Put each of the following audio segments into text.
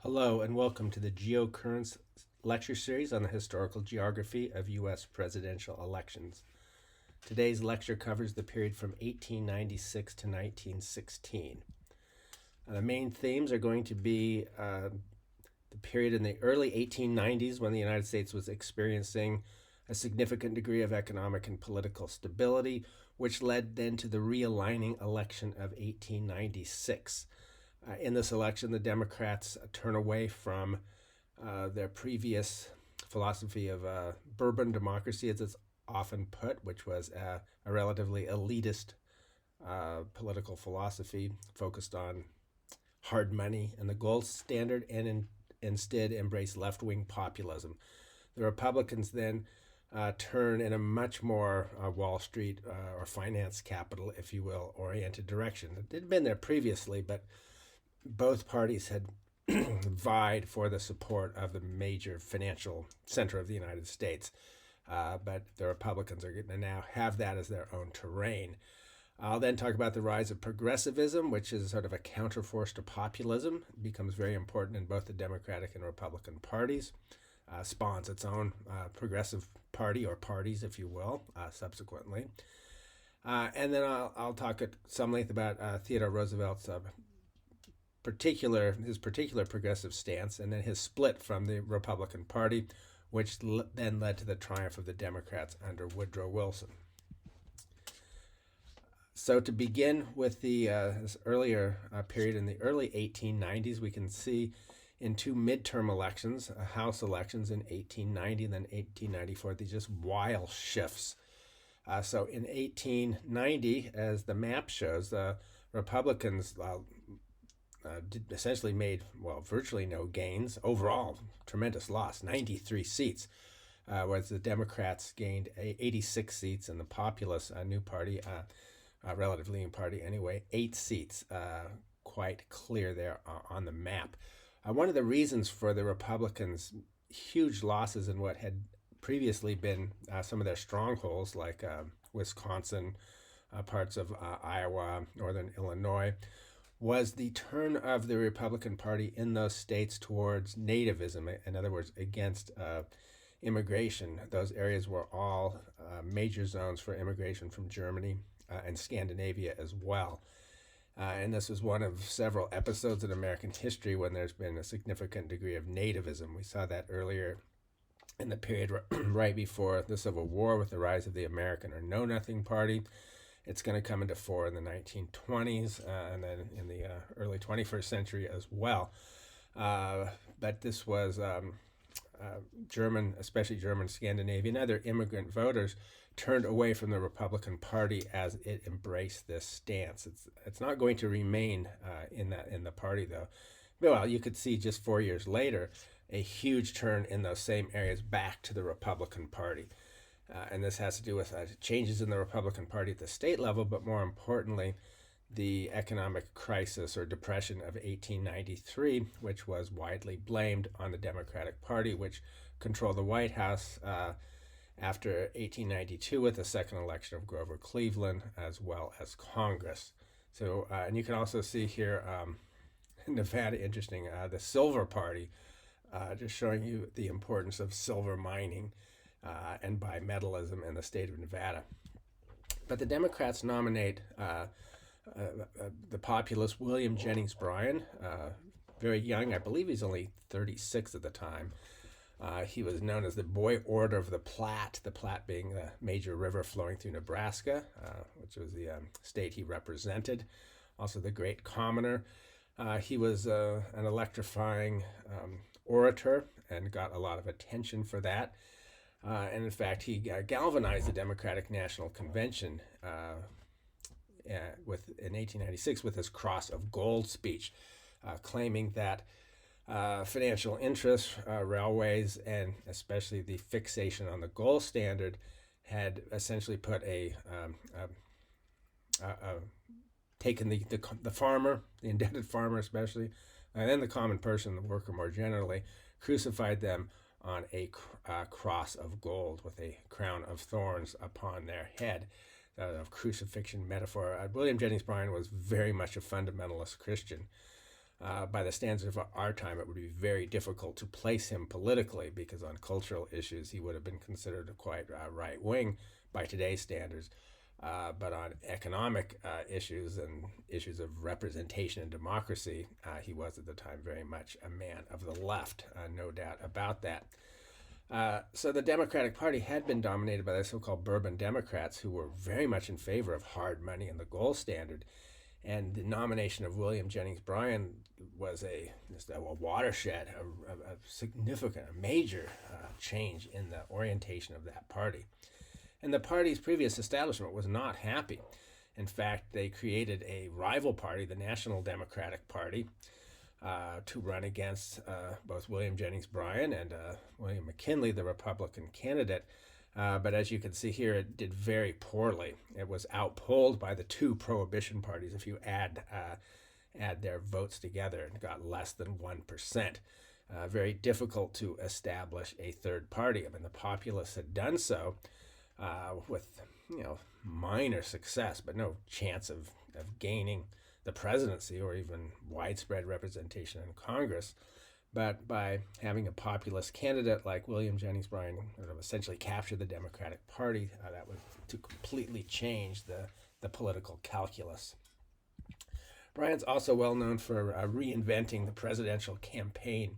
Hello and welcome to the Geocurrents lecture series on the historical geography of U.S. presidential elections. Today's lecture covers the period from 1896 to 1916. The main themes are going to be the period in the early 1890s when the United States was experiencing a significant degree of economic and political stability, which led then to the realigning election of 1896. In this election, the Democrats turn away from their previous philosophy of Bourbon democracy, as it's often put, which was a relatively elitist political philosophy focused on hard money and the gold standard, and instead embrace left-wing populism. The Republicans then turn in a much more Wall Street or finance capital, if you will, oriented direction. It had been there previously, but both parties had vied for the support of the major financial center of the United States. But the Republicans are going to now have that as their own terrain. I'll then talk about the rise of progressivism, which is sort of a counterforce to populism. It becomes very important in both the Democratic and Republican parties. Spawns its own progressive party, or parties, if you will, subsequently. And then I'll talk at some length about Theodore Roosevelt's his particular progressive stance, and then his split from the Republican Party, which then led to the triumph of the Democrats under Woodrow Wilson. So to begin with this earlier period in the early 1890s, we can see in two midterm elections, House elections in 1890 and then 1894, these just wild shifts. So in 1890, as the map shows, the Republicans essentially made, virtually no gains. Overall, tremendous loss, 93 seats, whereas the Democrats gained 86 seats, and the populist new party, relatively new party anyway, 8 seats. Quite clear there on the map. One of the reasons for the Republicans' huge losses in what had previously been some of their strongholds, like Wisconsin, parts of Iowa, northern Illinois, was the turn of the Republican Party in those states towards nativism, in other words, against immigration. Those areas were all major zones for immigration from Germany and Scandinavia as well. And this was one of several episodes in American history when there's been a significant degree of nativism. We saw that earlier in the period right before the Civil War with the rise of the American or Know Nothing Party. It's going to come into fore in the 1920s and then in the early 21st century as well. But this was German, especially German, Scandinavian, other immigrant voters turned away from the Republican Party as it embraced this stance. It's not going to remain in the party, though. Well, you could see just 4 years later a huge turn in those same areas back to the Republican Party. And this has to do with changes in the Republican Party at the state level, but more importantly, the economic crisis or depression of 1893, which was widely blamed on the Democratic Party, which controlled the White House after 1892 with the second election of Grover Cleveland, as well as Congress. So, and you can also see here Nevada, interesting, the Silver Party, just showing you the importance of silver mining and bimetallism in the state of Nevada. But the Democrats nominate the populist William Jennings Bryan, very young. I believe he's only 36 at the time. He was known as the Boy Orator of the Platte being the major river flowing through Nebraska, which was the state he represented. Also the Great Commoner. He was an electrifying orator and got a lot of attention for that. And in fact, he galvanized the Democratic National Convention in 1896 with his Cross of Gold speech, claiming that financial interests, railways, and especially the fixation on the gold standard had essentially put taken the farmer, the indebted farmer especially, and then the common person, the worker more generally, crucified them on a cross of gold with a crown of thorns upon their head. Of crucifixion metaphor. William Jennings Bryan was very much a fundamentalist Christian. By the standards of our time, it would be very difficult to place him politically because on cultural issues, he would have been considered quite right wing by today's standards. But on economic issues and issues of representation and democracy, he was at the time very much a man of the left, no doubt about that. So the Democratic Party had been dominated by the so-called Bourbon Democrats, who were very much in favor of hard money and the gold standard. And the nomination of William Jennings Bryan was just a watershed, a significant, a major change in the orientation of that party. And the party's previous establishment was not happy. In fact, they created a rival party, the National Democratic Party, to run against both William Jennings Bryan and William McKinley, the Republican candidate. But as you can see here, it did very poorly. It was outpolled by the two prohibition parties. If you add their votes together, it got less than 1%. Very difficult to establish a third party. I mean, the populists had done so with minor success, but no chance of gaining the presidency or even widespread representation in Congress. But by having a populist candidate like William Jennings Bryan essentially capture the Democratic Party, that was to completely change the political calculus. Bryan's also well known for reinventing the presidential campaign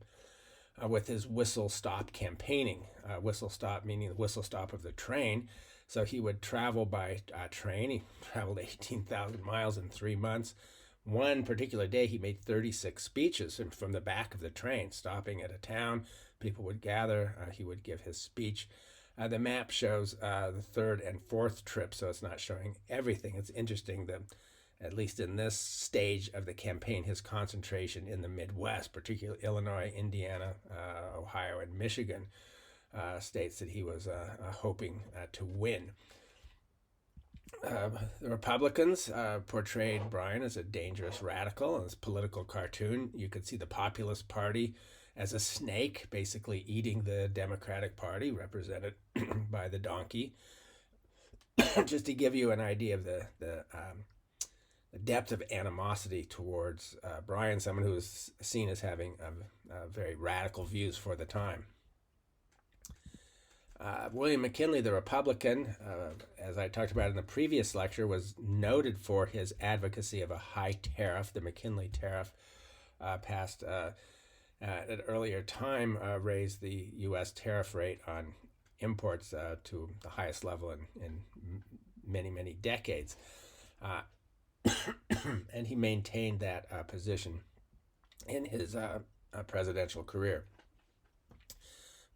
with his whistle-stop campaigning. Whistle-stop meaning the whistle-stop of the train. So he would travel by train. He traveled 18,000 miles in 3 months. One particular day, he made 36 speeches from the back of the train, stopping at a town. People would gather. He would give his speech. The map shows the third and fourth trip, so it's not showing everything. It's interesting that, at least in this stage of the campaign, his concentration in the Midwest, particularly Illinois, Indiana, Ohio, and Michigan, states that he was hoping to win. The Republicans portrayed Bryan as a dangerous radical, as a political cartoon. You could see the Populist Party as a snake, basically eating the Democratic Party, represented by the donkey. Just to give you an idea of the depth of animosity towards Bryan, someone who was seen as having very radical views for the time. William McKinley, the Republican, as I talked about in the previous lecture, was noted for his advocacy of a high tariff. The McKinley tariff passed at an earlier time, raised the U.S. tariff rate on imports to the highest level in many, many decades. And he maintained that position in his presidential career.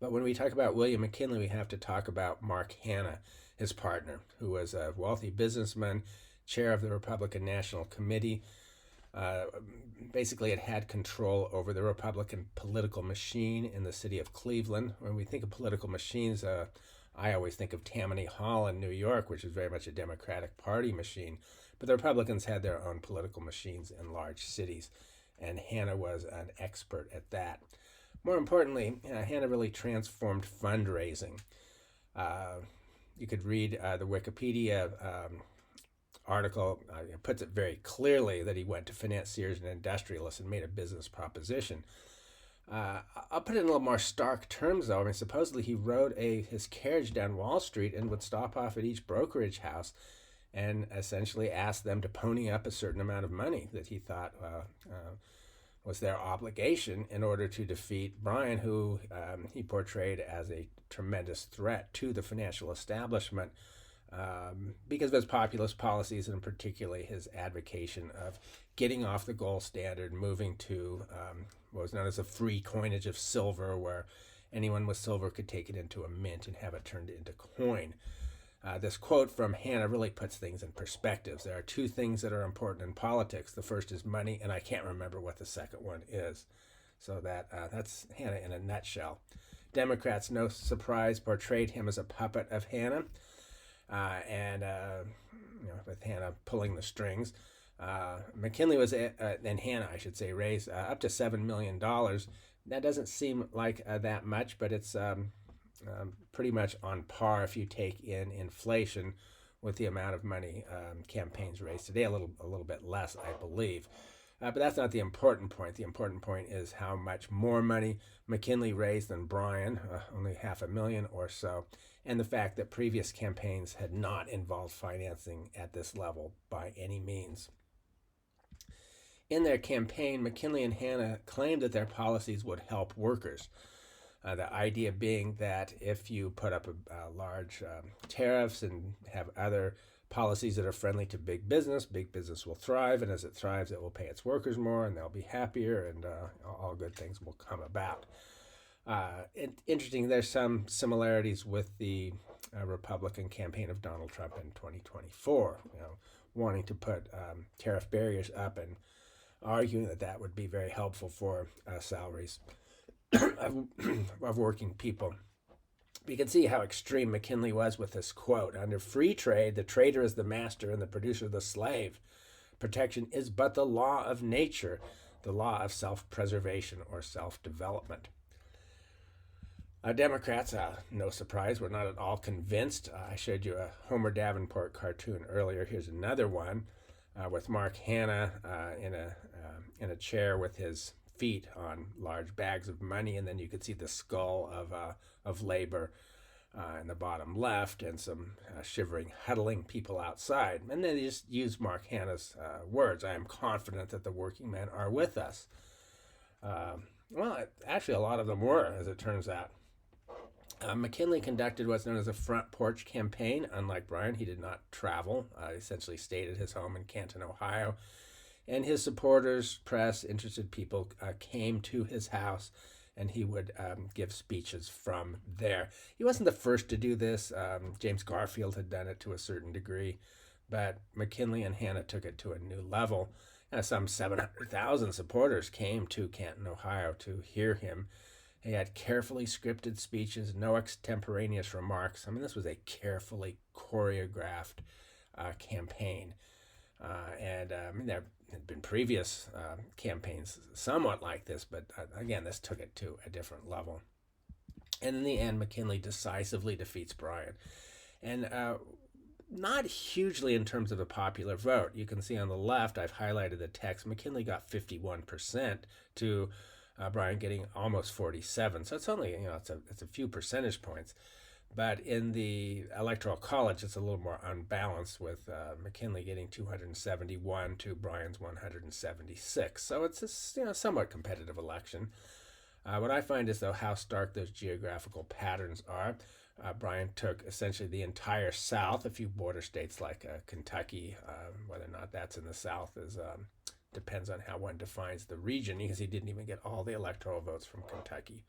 But when we talk about William McKinley, we have to talk about Mark Hanna, his partner, who was a wealthy businessman, chair of the Republican National Committee. Basically, it had control over the Republican political machine in the city of Cleveland. When we think of political machines, I always think of Tammany Hall in New York, which is very much a Democratic Party machine. But the Republicans had their own political machines in large cities, and Hanna was an expert at that. More importantly, Hanna really transformed fundraising. You could read the Wikipedia article. It puts it very clearly that he went to financiers and industrialists and made a business proposition. I'll put it in a little more stark terms, though. I mean, supposedly he rode his carriage down Wall Street and would stop off at each brokerage house and essentially ask them to pony up a certain amount of money that he thought was their obligation in order to defeat Bryan, who he portrayed as a tremendous threat to the financial establishment because of his populist policies, and particularly his advocacy of getting off the gold standard, moving to what was known as a free coinage of silver, where anyone with silver could take it into a mint and have it turned into coin. This quote from Hanna really puts things in perspective. There are two things that are important in politics. The first is money, and I can't remember what the second one is. So that's Hanna in a nutshell. Democrats, no surprise, portrayed him as a puppet of Hanna, with Hanna pulling the strings. McKinley was, and Hanna, I should say, raised up to $7 million. That doesn't seem like that much, but it's pretty much on par if you take in inflation with the amount of money campaigns raise today. A little bit less, I believe. But that's not the important point. The important point is how much more money McKinley raised than Bryan, only $500,000 or so, and the fact that previous campaigns had not involved financing at this level by any means. In their campaign, McKinley and Hanna claimed that their policies would help workers. The idea being that if you put up a large tariffs and have other policies that are friendly to big business will thrive, and as it thrives, it will pay its workers more, and they'll be happier, and all good things will come about. Interesting, there's some similarities with the Republican campaign of Donald Trump in 2024, wanting to put tariff barriers up and arguing that that would be very helpful for salaries of working people. You can see how extreme McKinley was with this quote. Under free trade, the trader is the master and the producer the slave. Protection is but the law of nature, the law of self-preservation or self-development. Democrats, no surprise, were not at all convinced. I showed you a Homer Davenport cartoon earlier. Here's another one with Mark Hanna in a chair with his feet on large bags of money, and then you could see the skull of labor in the bottom left, and some shivering, huddling people outside. And then they just use Mark Hanna's words: "I am confident that the working men are with us." Well, actually, a lot of them were, as it turns out. McKinley conducted what's known as a front porch campaign. Unlike Bryan, he did not travel. Essentially stayed at his home in Canton, Ohio. And his supporters, press, interested people came to his house, and he would give speeches from there. He wasn't the first to do this. James Garfield had done it to a certain degree, but McKinley and Hanna took it to a new level. Some 700,000 supporters came to Canton, Ohio to hear him. He had carefully scripted speeches, no extemporaneous remarks. I mean, this was a carefully choreographed campaign. There had been previous campaigns somewhat like this, but again, this took it to a different level. And in the end, McKinley decisively defeats Bryan. And not hugely in terms of the popular vote. You can see on the left, I've highlighted the text. McKinley got 51% to Bryan getting almost 47. So it's only, it's a few percentage points. But in the Electoral College, it's a little more unbalanced, with McKinley getting 271 to Bryan's 176. So it's a somewhat competitive election. What I find is, though, how stark those geographical patterns are. Bryan took essentially the entire South. A few border states like Kentucky, whether or not that's in the South depends on how one defines the region, because he didn't even get all the electoral votes from Kentucky.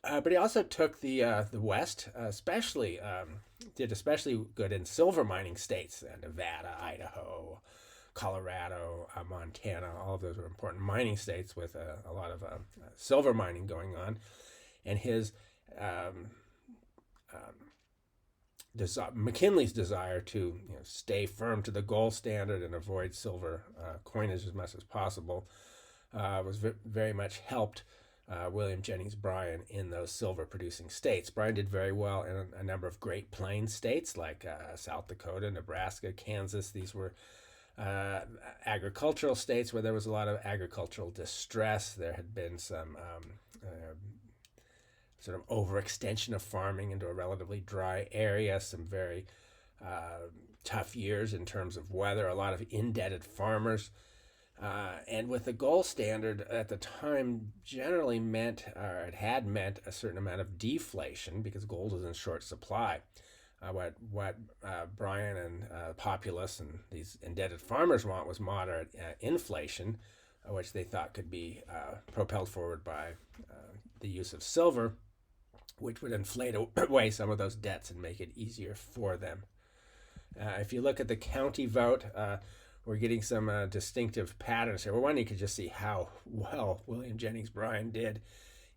But he also took the West, especially good in silver mining states: Nevada, Idaho, Colorado, Montana. All of those were important mining states with a lot of silver mining going on. And his McKinley's desire to stay firm to the gold standard and avoid silver coinage as much as possible was very much helped William Jennings Bryan in those silver-producing states. Bryan did very well in a number of Great Plains states like South Dakota, Nebraska, Kansas. These were agricultural states where there was a lot of agricultural distress. There had been some sort of overextension of farming into a relatively dry area, some very tough years in terms of weather, a lot of indebted farmers. And with the gold standard at the time generally meant, or it had meant, a certain amount of deflation because gold was in short supply. What Bryan and populace and these indebted farmers want was moderate inflation, which they thought could be propelled forward by the use of silver, which would inflate away some of those debts and make it easier for them. If you look at the county vote, we're getting some distinctive patterns here. Well, one, you could just see how well William Jennings Bryan did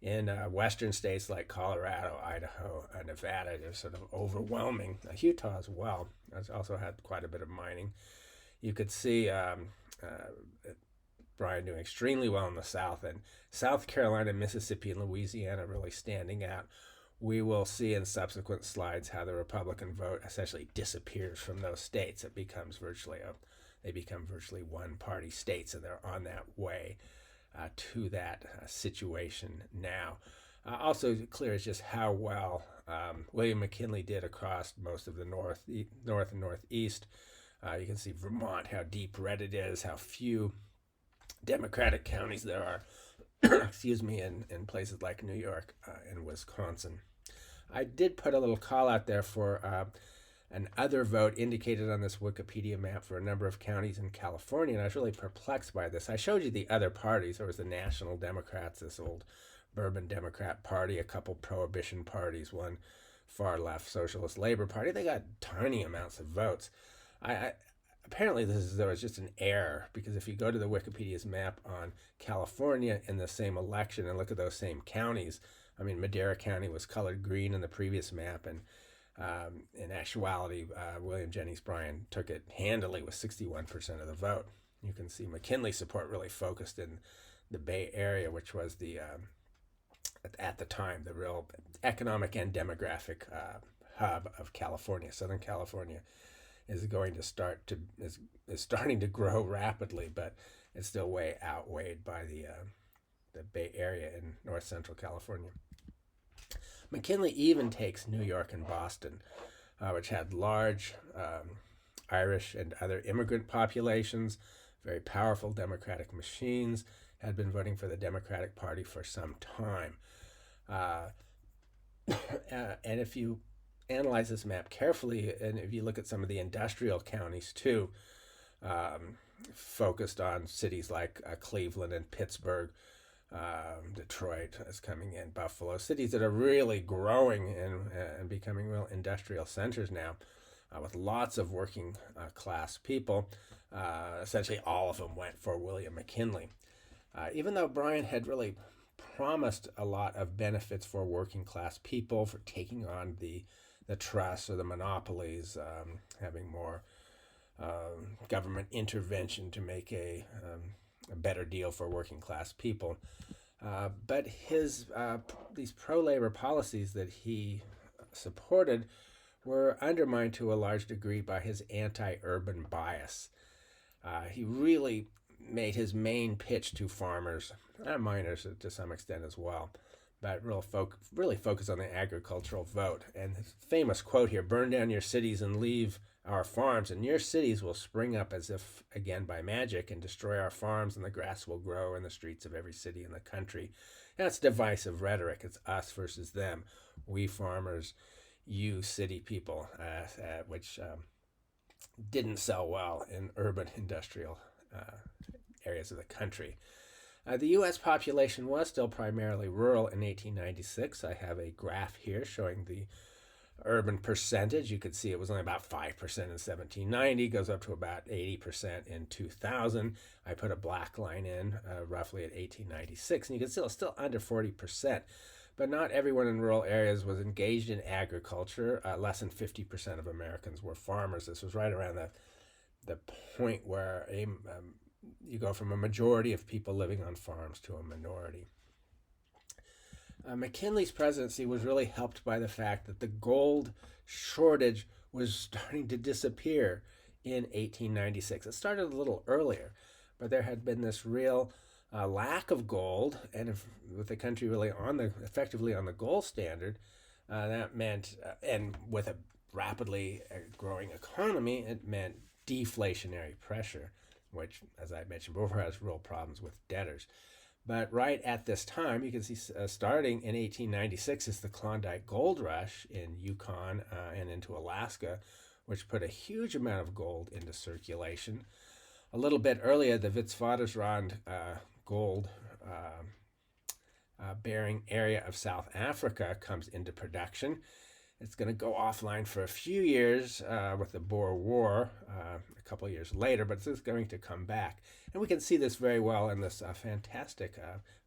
in western states like Colorado, Idaho, Nevada. They're sort of overwhelming. Utah as well. It's also had quite a bit of mining. You could see Bryan doing extremely well in the South, and South Carolina, Mississippi, and Louisiana really standing out. We will see in subsequent slides how the Republican vote essentially disappears from those states. It becomes virtually they become virtually one-party states, and they're on that way to that situation now. Also clear is just how well William McKinley did across most of the north and northeast. You can see Vermont, how deep red it is, how few Democratic counties there are, excuse me, in places like New York and Wisconsin. I did put a little call out there for an other vote indicated on this Wikipedia map for a number of counties in California, and I was really perplexed by this. I showed you the other parties. There was the National Democrats, this old Bourbon Democrat Party, a couple Prohibition parties, one far left Socialist Labor Party. They got tiny amounts of votes. Apparently there was just an error, because if you go to the Wikipedia's map on California in the same election and look at those same counties, I mean, Madera County was colored green in the previous map, and in actuality, William Jennings Bryan took it handily with 61% of the vote. You can see McKinley's support really focused in the Bay Area, which was the at the time the real economic and demographic hub of California. Southern California is starting to grow rapidly, but it's still way outweighed by the Bay Area in north central California. McKinley even takes New York and Boston, which had large Irish and other immigrant populations, very powerful democratic machines, had been voting for the Democratic Party for some time. And if you analyze this map carefully, and if you look at some of the industrial counties too, focused on cities like Cleveland and Pittsburgh, Detroit is coming in, Buffalo, cities that are really growing and becoming real industrial centers now, with lots of working class people. Essentially all of them went for William McKinley. Even though Bryan had really promised a lot of benefits for working class people, for taking on the trusts or the monopolies, having more government intervention to make a better deal for working class people. But these pro-labor policies that he supported were undermined to a large degree by his anti-urban bias. He really made his main pitch to farmers, miners to some extent as well, but really focus on the agricultural vote. And his famous quote here, "Burn down your cities and leave our farms, and your cities will spring up as if again by magic and destroy our farms, and the grass will grow in the streets of every city in the country." That's divisive rhetoric. It's us versus them. We farmers, you city people, which didn't sell well in urban industrial areas of the country. The U.S. population was still primarily rural in 1896. I have a graph here showing the urban percentage. You could see it was only about 5% in 1790, goes up to about 80% in 2000. I put a black line in roughly at 1896, and you can see it's still under 40%. But not everyone in rural areas was engaged in agriculture. Less than 50% of Americans were farmers. This was right around the point where you go from a majority of people living on farms to a minority. McKinley's presidency was really helped by the fact that the gold shortage was starting to disappear in 1896. It started a little earlier, but there had been this real lack of gold, and with the country really effectively on the gold standard, that meant, and with a rapidly growing economy, it meant deflationary pressure, which, as I mentioned before, has real problems with debtors. But right at this time, you can see starting in 1896 is the Klondike Gold Rush in Yukon and into Alaska, which put a huge amount of gold into circulation. A little bit earlier, the Witwatersrand gold bearing area of South Africa comes into production. It's going to go offline for a few years with the Boer War a couple of years later, but it's going to come back. And we can see this very well in this fantastic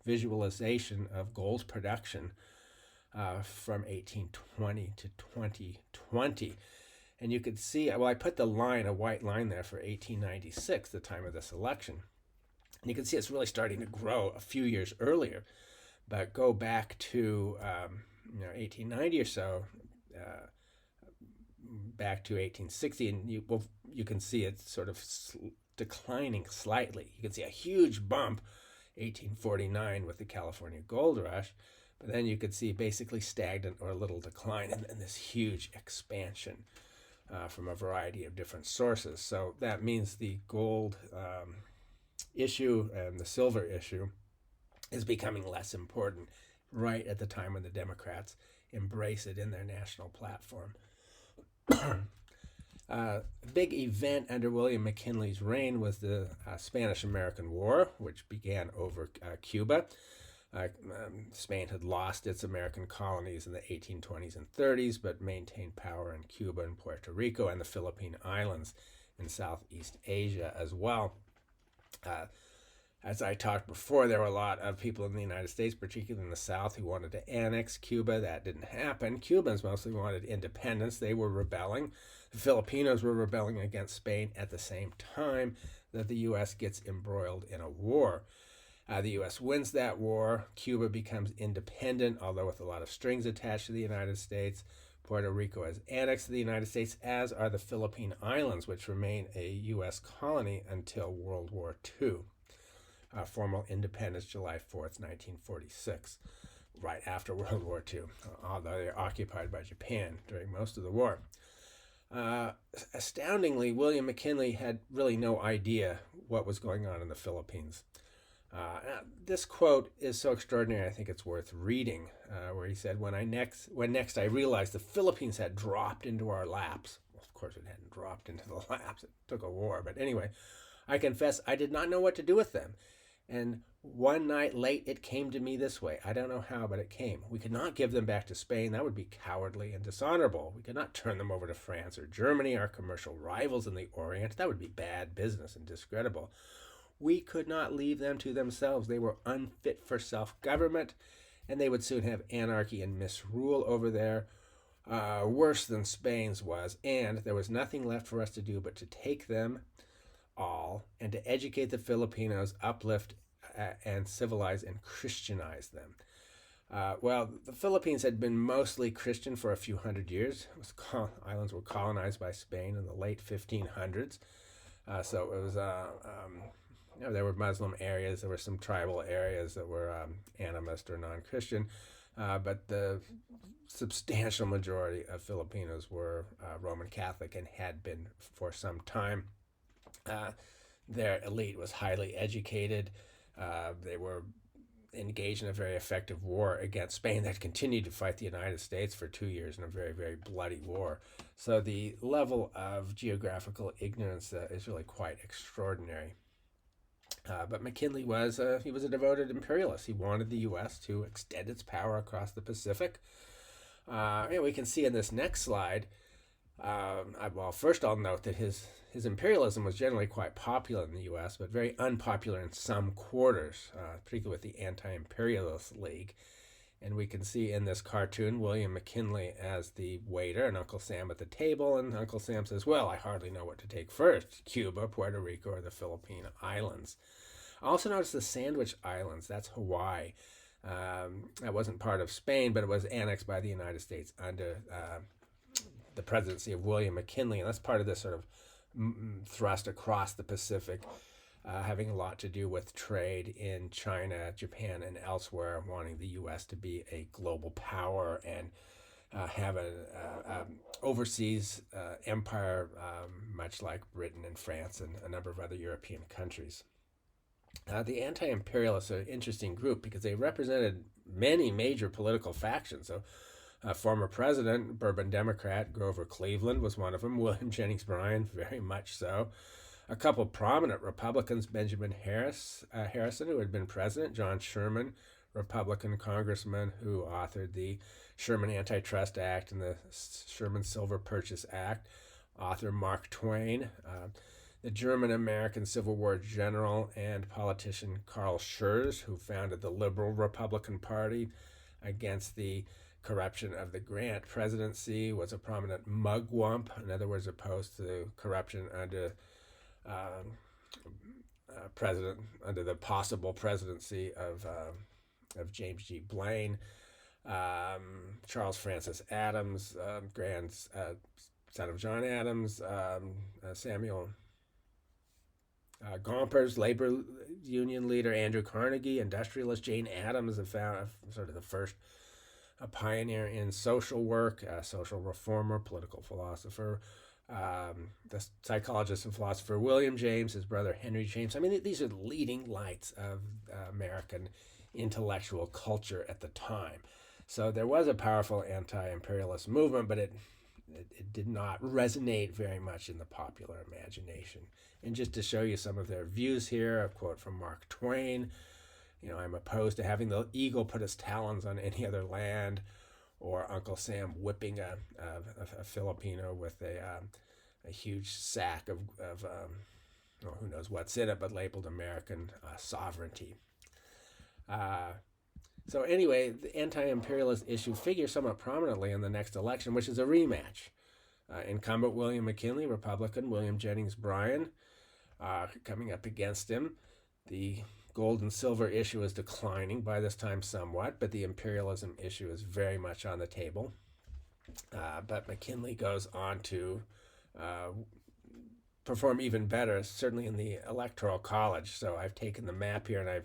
visualization of gold production from 1820 to 2020. And you can see, well, I put a white line there for 1896, the time of this election. And you can see it's really starting to grow a few years earlier. But go back to 1890 or so, back to 1860, and you can see it sort of declining slightly. You can see a huge bump, 1849 with the California gold rush, but then you could see basically stagnant or a little decline and this huge expansion from a variety of different sources. So that means the gold issue and the silver issue is becoming less important right at the time when the Democrats embrace it in their national platform. A big event under William McKinley's reign was the Spanish-American War, which began over Cuba. Spain had lost its American colonies in the 1820s and 30s, but maintained power in Cuba and Puerto Rico and the Philippine Islands in Southeast Asia as well. As I talked before, there were a lot of people in the United States, particularly in the South, who wanted to annex Cuba. That didn't happen. Cubans mostly wanted independence. They were rebelling. The Filipinos were rebelling against Spain at the same time that the U.S. gets embroiled in a war. The U.S. wins that war. Cuba becomes independent, although with a lot of strings attached to the United States. Puerto Rico is annexed to the United States, as are the Philippine Islands, which remain a U.S. colony until World War II. Formal independence July 4th, 1946, right after World War II, although they're occupied by Japan during most of the war. Astoundingly, William McKinley had really no idea what was going on in the Philippines. This quote is so extraordinary, I think it's worth reading, where he said, when next I realized the Philippines had dropped into our laps. Well, of course, it hadn't dropped into the laps. It took a war. But anyway, I confess I did not know what to do with them. And one night late, it came to me this way. I don't know how, but it came. We could not give them back to Spain. That would be cowardly and dishonorable. We could not turn them over to France or Germany, our commercial rivals in the Orient. That would be bad business and discreditable. We could not leave them to themselves. They were unfit for self-government, and they would soon have anarchy and misrule over there, worse than Spain's was. And there was nothing left for us to do but to take them all and to educate the Filipinos, uplift and civilize and Christianize them. Well, the Philippines had been mostly Christian for a few hundred years. Islands were colonized by Spain in the late 1500s. So it was, there were Muslim areas, there were some tribal areas that were animist or non-Christian, but the substantial majority of Filipinos were Roman Catholic and had been for some time. Their elite was highly educated. They were engaged in a very effective war against Spain that continued to fight the United States for 2 years in a very, very bloody war. So the level of geographical ignorance is really quite extraordinary. But McKinley was a devoted imperialist. He wanted the U.S. to extend its power across the Pacific. We can see in this next slide. Well, first I'll note that his imperialism was generally quite popular in the U.S., but very unpopular in some quarters, particularly with the Anti-Imperialist League. And we can see in this cartoon William McKinley as the waiter and Uncle Sam at the table, and Uncle Sam says, well, I hardly know what to take first, Cuba, Puerto Rico, or the Philippine Islands. I also noticed the Sandwich Islands, that's Hawaii. That wasn't part of Spain, but it was annexed by the United States under the presidency of William McKinley, and that's part of this sort of thrust across the Pacific, having a lot to do with trade in China, Japan, and elsewhere, wanting the U.S. to be a global power and have an overseas empire, much like Britain and France and a number of other European countries. The anti-imperialists are an interesting group because they represented many major political factions. So former president, Bourbon Democrat Grover Cleveland was one of them. William Jennings Bryan, very much so. A couple prominent Republicans, Benjamin Harrison, who had been president, John Sherman, Republican congressman who authored the Sherman Antitrust Act and the Sherman Silver Purchase Act, author Mark Twain, the German-American Civil War general and politician Carl Schurz, who founded the Liberal Republican Party against the corruption of the Grant presidency, was a prominent mugwump, in other words, opposed to corruption under under the possible presidency of James G. Blaine. Charles Francis Adams, son of John Adams, Samuel Gompers, labor union leader Andrew Carnegie, industrialist Jane Addams, sort of the first a pioneer in social work, a social reformer, political philosopher, the psychologist and philosopher William James, his brother Henry James. I mean, these are the leading lights of American intellectual culture at the time. So there was a powerful anti-imperialist movement, but it did not resonate very much in the popular imagination. And just to show you some of their views here, a quote from Mark Twain. I'm opposed to having the eagle put its talons on any other land, or Uncle Sam whipping a Filipino with a huge sack of well, who knows what's in it, but labeled American sovereignty. So anyway, the anti-imperialist issue figures somewhat prominently in the next election, which is a rematch. Incumbent William McKinley, Republican, William Jennings Bryan, coming up against him. The gold and silver issue is declining by this time somewhat, but the imperialism issue is very much on the table. But McKinley goes on to perform even better, certainly in the Electoral College. So I've taken the map here and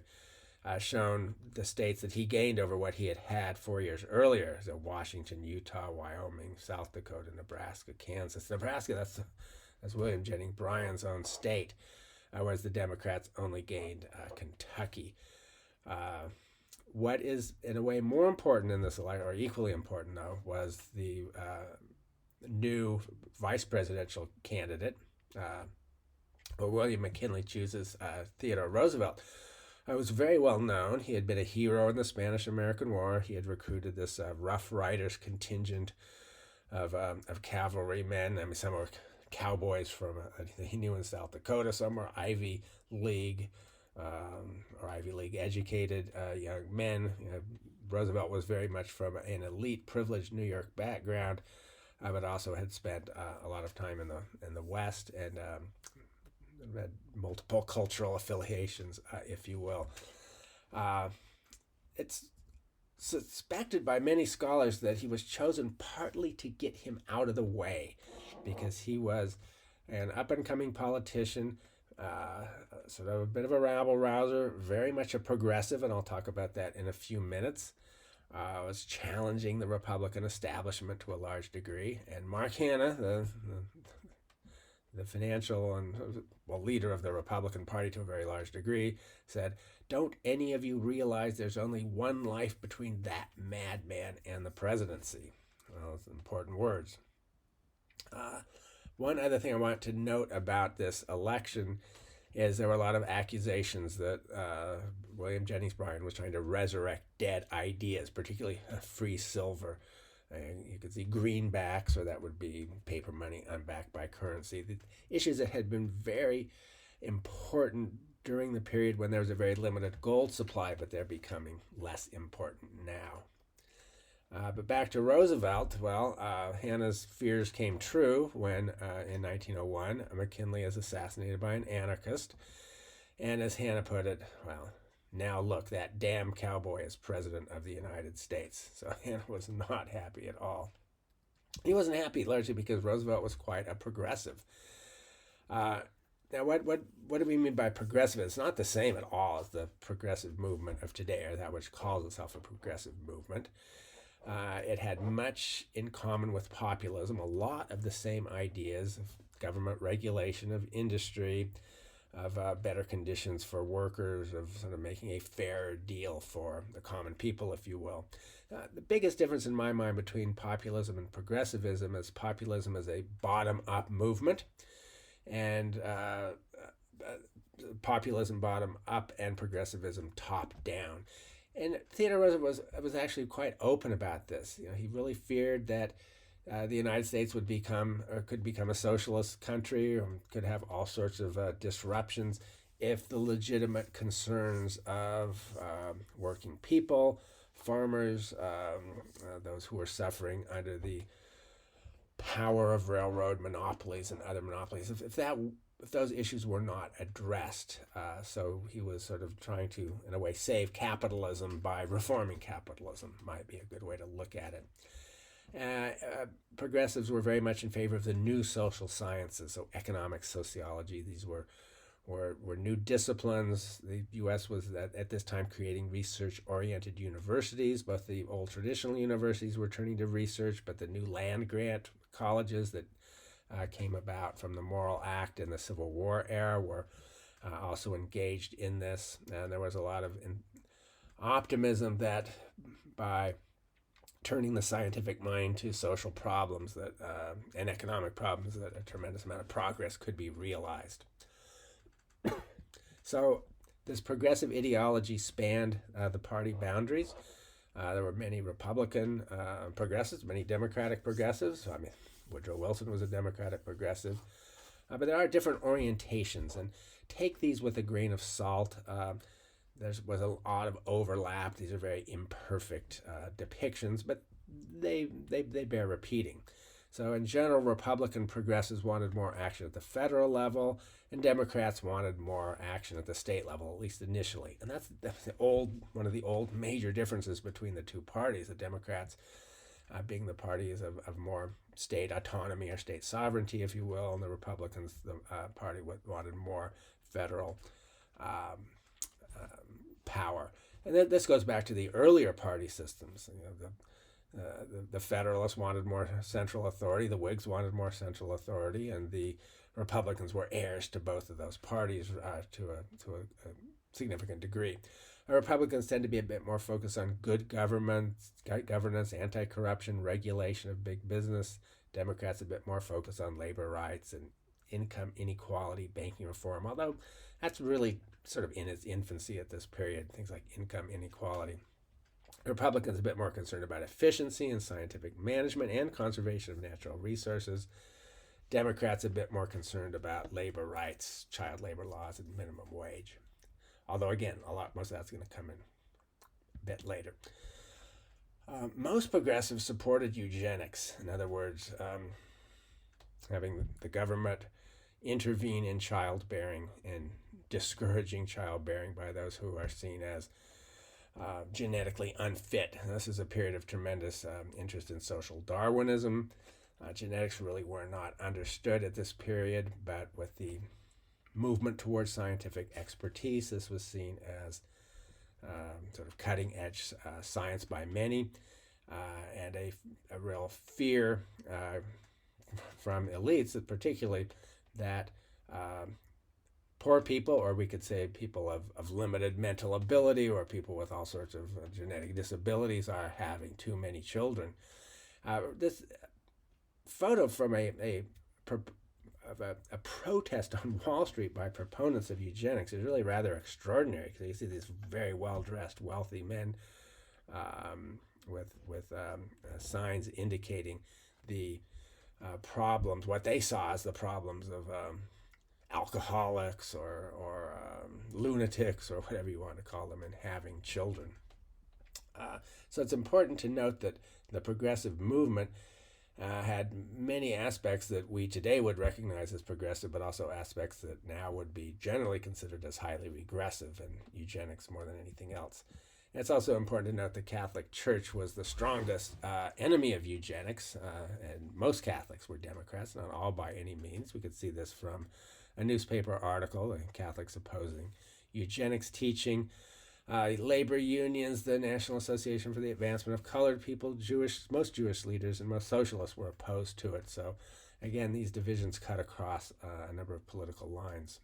I've shown the states that he gained over what he had 4 years earlier. So Washington, Utah, Wyoming, South Dakota, Nebraska, Kansas. Nebraska, that's William Jennings Bryan's own state. Whereas the Democrats only gained Kentucky. What is, in a way, more important in this election, or equally important, though, was the new vice presidential candidate. William McKinley chooses Theodore Roosevelt. It was very well known. He had been a hero in the Spanish-American War. He had recruited this Rough Riders contingent of cavalrymen. I mean, some were cowboys from he knew in South Dakota. Some were Ivy League or Ivy League educated young men. Roosevelt was very much from an elite, privileged New York background, but also had spent a lot of time in the West and had multiple cultural affiliations, if you will. It's suspected by many scholars that he was chosen partly to get him out of the way, because he was an up-and-coming politician, sort of a bit of a rabble-rouser, very much a progressive, and I'll talk about that in a few minutes. Was challenging the Republican establishment to a large degree, and Mark Hanna, the financial and leader of the Republican Party to a very large degree, said, "Don't any of you realize there's only one life between that madman and the presidency?" Well, it's important words. One other thing I want to note about this election is there were a lot of accusations that William Jennings Bryan was trying to resurrect dead ideas, particularly free silver. You could see greenbacks, or that would be paper money unbacked by currency. The issues that had been very important during the period when there was a very limited gold supply, but they're becoming less important now. But back to Roosevelt, Hanna's fears came true when, in 1901, McKinley is assassinated by an anarchist. And as Hanna put it, now look, that damn cowboy is president of the United States. So Hanna was not happy at all. He wasn't happy largely because Roosevelt was quite a progressive. Now, what do we mean by progressive? It's not the same at all as the progressive movement of today, or that which calls itself a progressive movement. It had much in common with populism, a lot of the same ideas of government regulation, of industry, of better conditions for workers, of sort of making a fair deal for the common people, if you will. The biggest difference in my mind between populism and progressivism is populism is a bottom-up movement, and populism bottom-up and progressivism top-down. And Theodore Roosevelt was actually quite open about this. He really feared that the United States could become a socialist country, or could have all sorts of disruptions if the legitimate concerns of working people, farmers, those who were suffering under the power of railroad monopolies and other monopolies, if those issues were not addressed. So he was sort of trying to, in a way, save capitalism by reforming capitalism, might be a good way to look at it. Progressives were very much in favor of the new social sciences, so economics, sociology. These were were new disciplines. The U.S. was at this time creating research-oriented universities. Both the old traditional universities were turning to research, but the new land-grant colleges that came about from the Morrill Act and the Civil War era were also engaged in this. And there was a lot of optimism that by turning the scientific mind to social problems that and economic problems, that a tremendous amount of progress could be realized. So this progressive ideology spanned the party boundaries. There were many Republican progressives, many Democratic progressives. I mean, Woodrow Wilson was a Democratic progressive. But there are different orientations, and take these with a grain of salt. There was a lot of overlap. These are very imperfect depictions, but they bear repeating. So in general, Republican progressives wanted more action at the federal level, and Democrats wanted more action at the state level, at least initially. And that's one of the old major differences between the two parties. The Democrats being the parties of more state autonomy or state sovereignty, if you will, and the Republicans, the party wanted more federal power. And then this goes back to the earlier party systems. The Federalists wanted more central authority, the Whigs wanted more central authority, and the Republicans were heirs to both of those parties to a significant degree. Republicans tend to be a bit more focused on good governance, anti-corruption, regulation of big business. Democrats a bit more focused on labor rights and income inequality, banking reform, although that's really sort of in its infancy at this period, things like income inequality. Republicans a bit more concerned about efficiency and scientific management and conservation of natural resources. Democrats a bit more concerned about labor rights, child labor laws, and minimum wage. Although, again, most of that's going to come in a bit later. Most progressives supported eugenics. In other words, having the government intervene in childbearing and discouraging childbearing by those who are seen as genetically unfit. And this is a period of tremendous interest in social Darwinism. Genetics really were not understood at this period, but with the movement towards scientific expertise, this was seen as sort of cutting-edge science by many, and a real fear from elites, particularly that poor people, or we could say people of limited mental ability, or people with all sorts of genetic disabilities, are having too many children. This photo from a protest on Wall Street by proponents of eugenics is really rather extraordinary, because you see these very well-dressed, wealthy men with signs indicating the problems, what they saw as the problems of alcoholics or lunatics, or whatever you want to call them, in having children. So it's important to note that the progressive movement had many aspects that we today would recognize as progressive, but also aspects that now would be generally considered as highly regressive, and eugenics more than anything else. And it's also important to note the Catholic Church was the strongest enemy of eugenics, and most Catholics were Democrats, not all by any means. We could see this from a newspaper article, Catholics opposing eugenics teaching. Labor unions, the National Association for the Advancement of Colored People, most Jewish leaders and most socialists were opposed to it. So again, these divisions cut across a number of political lines.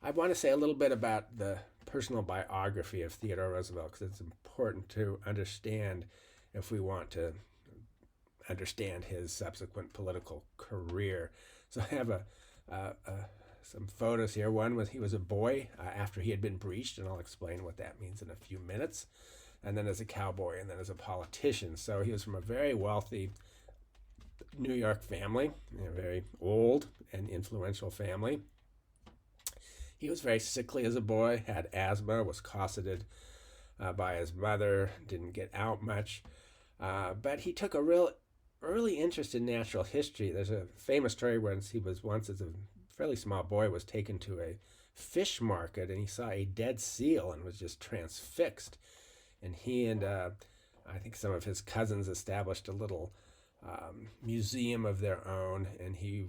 I want to say a little bit about the personal biography of Theodore Roosevelt, because it's important to understand if we want to understand his subsequent political career. So I have some photos here. One was he was a boy after he had been breeched, and I'll explain what that means in a few minutes. And then as a cowboy, and then as a politician. So he was from a very wealthy New York family, a very old and influential family. He was very sickly as a boy, had asthma, was cosseted by his mother, didn't get out much. But he took a real early interest in natural history. There's a famous story where he was once, as a fairly small boy, was taken to a fish market, and he saw a dead seal and was just transfixed. And he and I think some of his cousins established a little museum of their own, and he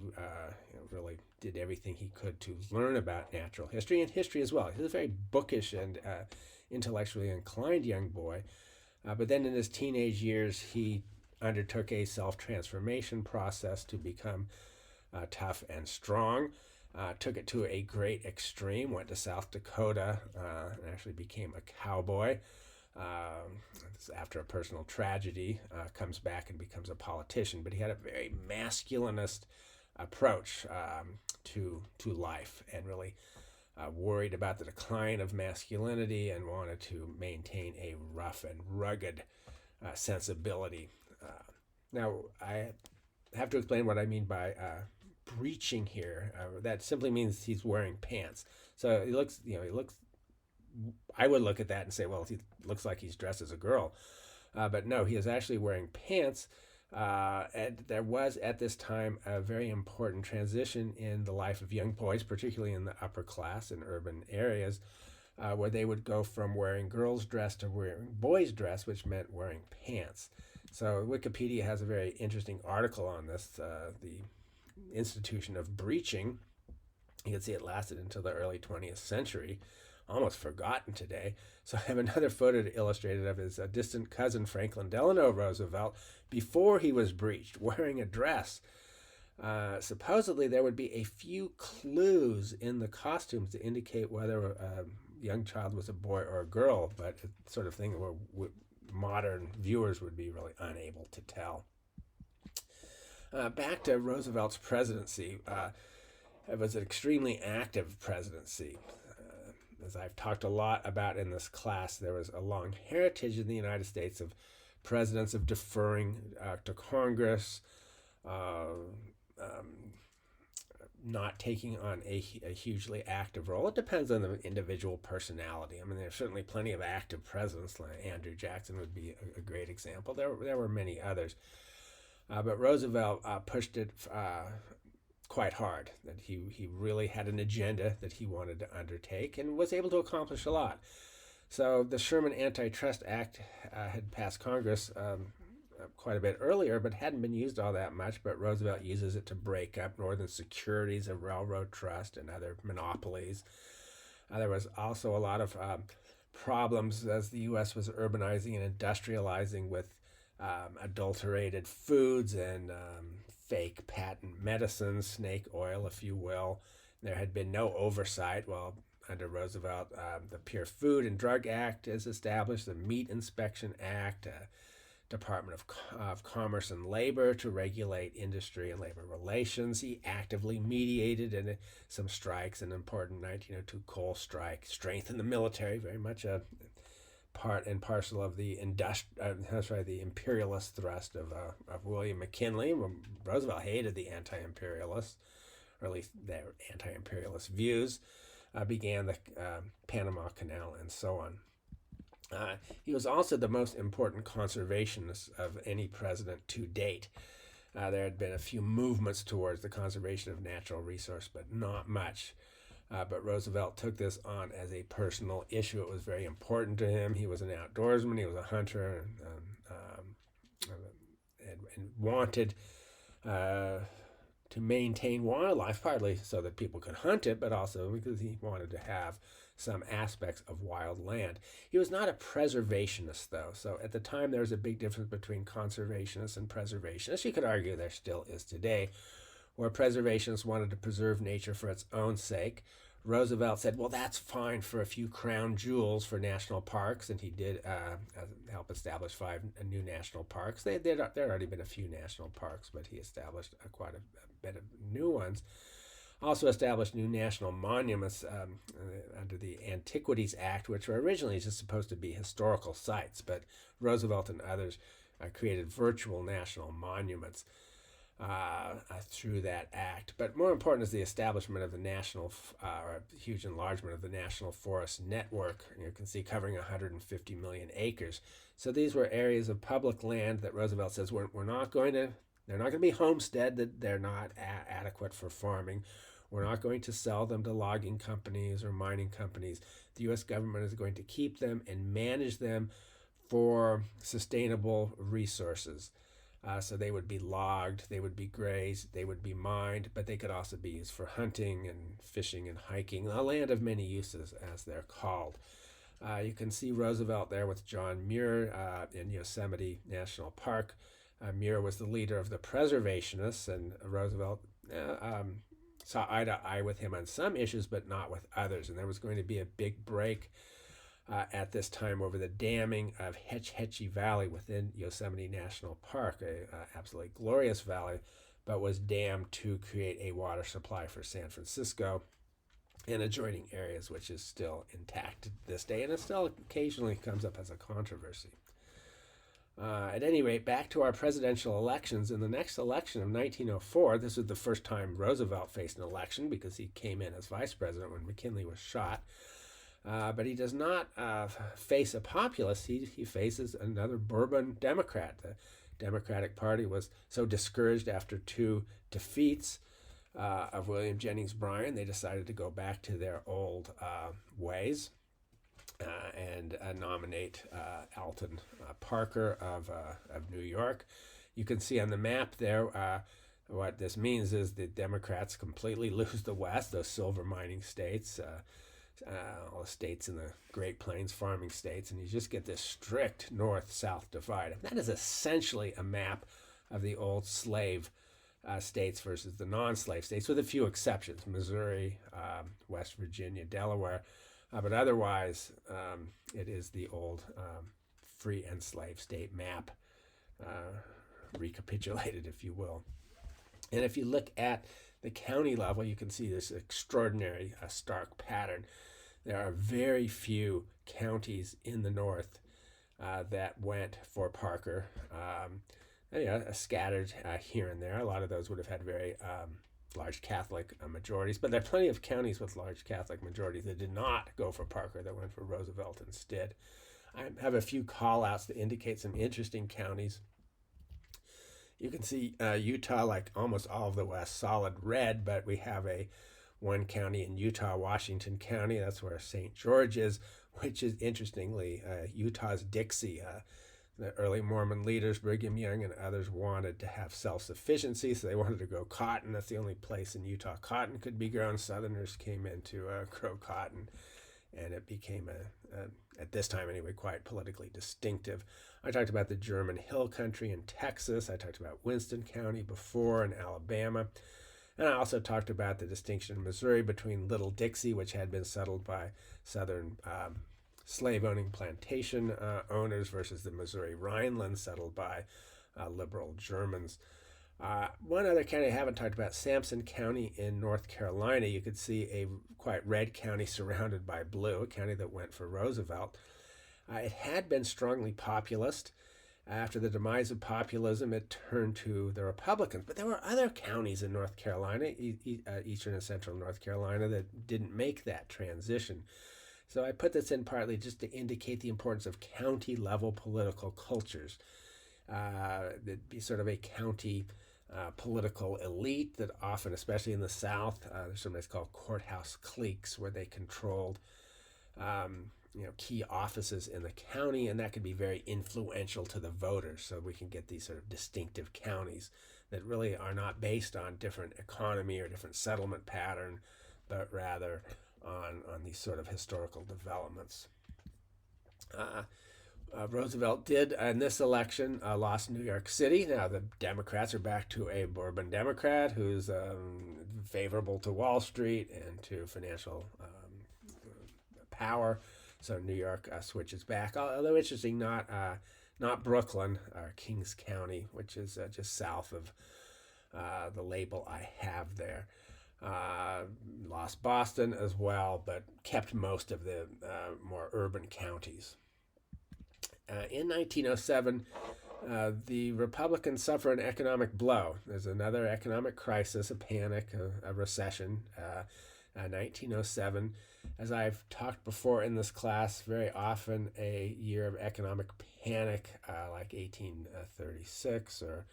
really did everything he could to learn about natural history and history as well. He was a very bookish and intellectually inclined young boy. But then in his teenage years, he undertook a self-transformation process to become tough and strong. Took it to a great extreme, went to South Dakota, and actually became a cowboy. After a personal tragedy, comes back and becomes a politician. But he had a very masculinist approach to life, and really worried about the decline of masculinity and wanted to maintain a rough and rugged sensibility. Now, I have to explain what I mean by breaching here. That simply means he's wearing pants. So he looks. I would look at that and say, well, he looks like he's dressed as a girl. But no, he is actually wearing pants. And there was at this time a very important transition in the life of young boys, particularly in the upper class in urban areas, where they would go from wearing girls' dress to wearing boys' dress, which meant wearing pants. So Wikipedia has a very interesting article on this, the institution of breeching. You can see it lasted until the early 20th century, almost forgotten today. So I have another photo illustrated of his distant cousin Franklin Delano Roosevelt before he was breeched, wearing a dress. Supposedly there would be a few clues in the costumes to indicate whether a young child was a boy or a girl, but it's sort of thing where modern viewers would be really unable to tell. Back to Roosevelt's presidency. It was an extremely active presidency. As I've talked a lot about in this class, there was a long heritage in the United States of presidents of deferring to Congress, not taking on a hugely active role. It depends on the individual personality. I mean, there's certainly plenty of active presidents. Like Andrew Jackson would be a great example. There were many others. But Roosevelt pushed it quite hard, that he really had an agenda that he wanted to undertake and was able to accomplish a lot. So the Sherman Antitrust Act had passed Congress quite a bit earlier, but hadn't been used all that much. But Roosevelt uses it to break up Northern Securities, a railroad trust, and other monopolies. There was also a lot of problems as the U.S. was urbanizing and industrializing with adulterated foods and fake patent medicines, snake oil, if you will. There had been no oversight. Well, under Roosevelt, the Pure Food and Drug Act is established, the Meat Inspection Act, Department of Commerce and Labor to regulate industry and labor relations. He actively mediated in some strikes, an important 1902 coal strike, strengthened the military, very much a part and parcel of the the imperialist thrust of William McKinley. Roosevelt hated the anti-imperialists, or at least their anti-imperialist views. Began the Panama Canal and so on. He was also the most important conservationist of any president to date. There had been a few movements towards the conservation of natural resource, but not much. But Roosevelt took this on as a personal issue. It was very important to him. He was an outdoorsman. He was a hunter, and wanted to maintain wildlife, partly so that people could hunt it, but also because he wanted to have some aspects of wild land. He was not a preservationist, though. So at the time, there was a big difference between conservationists and preservationists. You could argue there still is today, where preservationists wanted to preserve nature for its own sake. Roosevelt said, well, that's fine for a few crown jewels for national parks, and he did help establish 5 new national parks. There had already been a few national parks, but he established quite a bit of new ones. Also established new national monuments under the Antiquities Act, which were originally just supposed to be historical sites, but Roosevelt and others created virtual national monuments through that act. But more important is the establishment of the national, or a huge enlargement of the National Forest Network. You can see covering 150 million acres. So these were areas of public land that Roosevelt says they're not going to be homesteaded. They're not adequate for farming. We're not going to sell them to logging companies or mining companies. The U.S. government is going to keep them and manage them for sustainable resources. So they would be logged, they would be grazed, they would be mined, but they could also be used for hunting and fishing and hiking, a land of many uses, as they're called. You can see Roosevelt there with John Muir in Yosemite National Park. Muir was the leader of the preservationists, and Roosevelt saw eye to eye with him on some issues, but not with others. And there was going to be a big break at this time over the damming of Hetch Hetchy Valley within Yosemite National Park, a absolutely glorious valley, but was dammed to create a water supply for San Francisco and adjoining areas, which is still intact to this day, and it still occasionally comes up as a controversy. At any rate, back to our presidential elections. In the next election of 1904, this was the first time Roosevelt faced an election because he came in as vice president when McKinley was shot. But he does not face a populist. He faces another Bourbon Democrat. The Democratic Party was so discouraged after 2 defeats of William Jennings Bryan, they decided to go back to their old ways and nominate Alton Parker of New York. You can see on the map there what this means is the Democrats completely lose the West, those silver mining states, all the states in the Great Plains farming states, and you just get this strict north-south divide. And that is essentially a map of the old slave states versus the non-slave states, with a few exceptions: Missouri, West Virginia, Delaware. But otherwise, it is the old free and slave state map, recapitulated, if you will. And if you look at the county level, you can see this extraordinary stark pattern. There are very few counties in the North that went for Parker. Scattered here and there. A lot of those would have had very large Catholic majorities, but there are plenty of counties with large Catholic majorities that did not go for Parker, that went for Roosevelt instead. I have a few call-outs that indicate some interesting counties. You can see Utah, like almost all of the West, solid red, but we have one county in Utah, Washington County. That's where St. George is, which is interestingly Utah's Dixie. The early Mormon leaders, Brigham Young and others, wanted to have self-sufficiency, so they wanted to grow cotton. That's the only place in Utah cotton could be grown. Southerners came in to grow cotton, and it became, at this time anyway, quite politically distinctive. I talked about the German Hill Country in Texas. I talked about Winston County before in Alabama. And I also talked about the distinction in Missouri between Little Dixie, which had been settled by Southern slave-owning plantation owners, versus the Missouri Rhineland, settled by liberal Germans. One other county I haven't talked about, Sampson County in North Carolina. You could see a quite red county surrounded by blue, a county that went for Roosevelt. It had been strongly populist. After the demise of populism, it turned to the Republicans. But there were other counties in North Carolina, eastern and central North Carolina, that didn't make that transition. So I put this in partly just to indicate the importance of county-level political cultures. There'd be sort of a county political elite that often, especially in the South, there's sometimes called courthouse cliques, where they controlled key offices in the county, and that could be very influential to the voters. So we can get these sort of distinctive counties that really are not based on different economy or different settlement pattern, but rather on these sort of historical developments. Roosevelt did, in this election, lost New York City. Now the Democrats are back to a Bourbon Democrat who's favorable to Wall Street and to financial power. So New York switches back. Although interesting, not Brooklyn, or Kings County, which is just south of the label I have there. Lost Boston as well, but kept most of the more urban counties. In 1907, the Republicans suffer an economic blow. There's another economic crisis, a panic, a recession. 1907, as I've talked before in this class, very often a year of economic panic, like 1836 or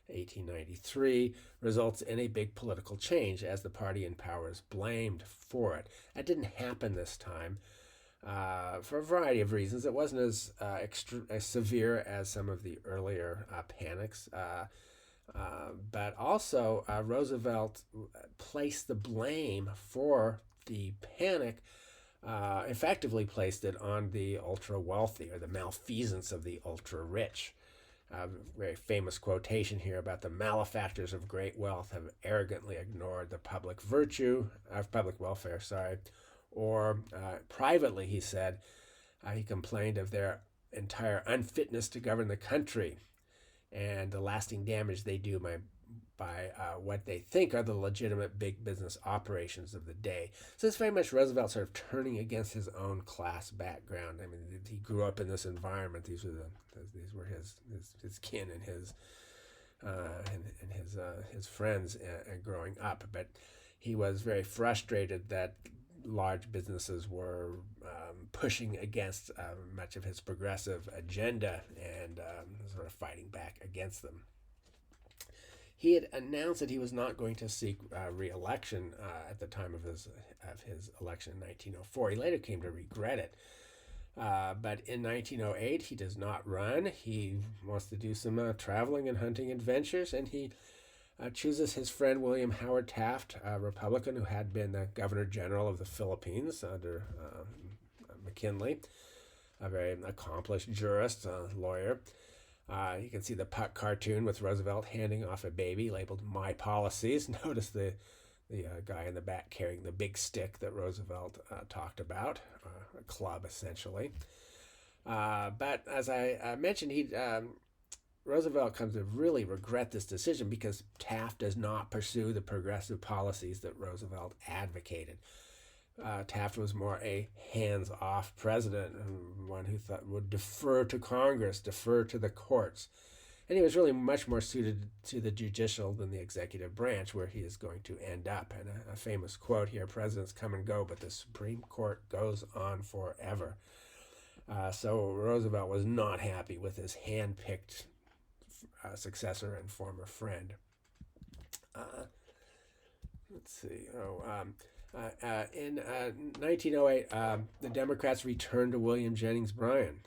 1893, results in a big political change as the party in power is blamed for it. That didn't happen this time. for a variety of reasons. It wasn't as severe as some of the earlier panics. But also, Roosevelt placed the blame for the panic, effectively placed it on the ultra wealthy or the malfeasance of the ultra rich. Very famous quotation here about the malefactors of great wealth have arrogantly ignored the public virtue of public welfare, or privately, he said, he complained of their entire unfitness to govern the country and the lasting damage they do by what they think are the legitimate big business operations of the day. So it's very much Roosevelt sort of turning against his own class background. I mean, he grew up in this environment. These were his kin and his friends growing up. But he was very frustrated that large businesses were pushing against much of his progressive agenda and sort of fighting back against them. He had announced that he was not going to seek re-election at the time of his election in 1904. He later came to regret it. But in 1908, he does not run. He wants to do some traveling and hunting adventures, and he chooses his friend William Howard Taft, a Republican who had been the Governor General of the Philippines under McKinley, a very accomplished jurist, lawyer. You can see the Puck cartoon with Roosevelt handing off a baby labeled "My Policies." Notice the guy in the back carrying the big stick that Roosevelt talked about, a club essentially. But as I mentioned, Roosevelt comes to really regret this decision because Taft does not pursue the progressive policies that Roosevelt advocated. Taft was more a hands-off president, and one who thought would defer to Congress, defer to the courts. And he was really much more suited to the judicial than the executive branch, where he is going to end up. And a famous quote here, "Presidents come and go, but the Supreme Court goes on forever." So Roosevelt was not happy with his hand-picked successor and former friend. Let's see. In 1908, the Democrats returned to William Jennings Bryan.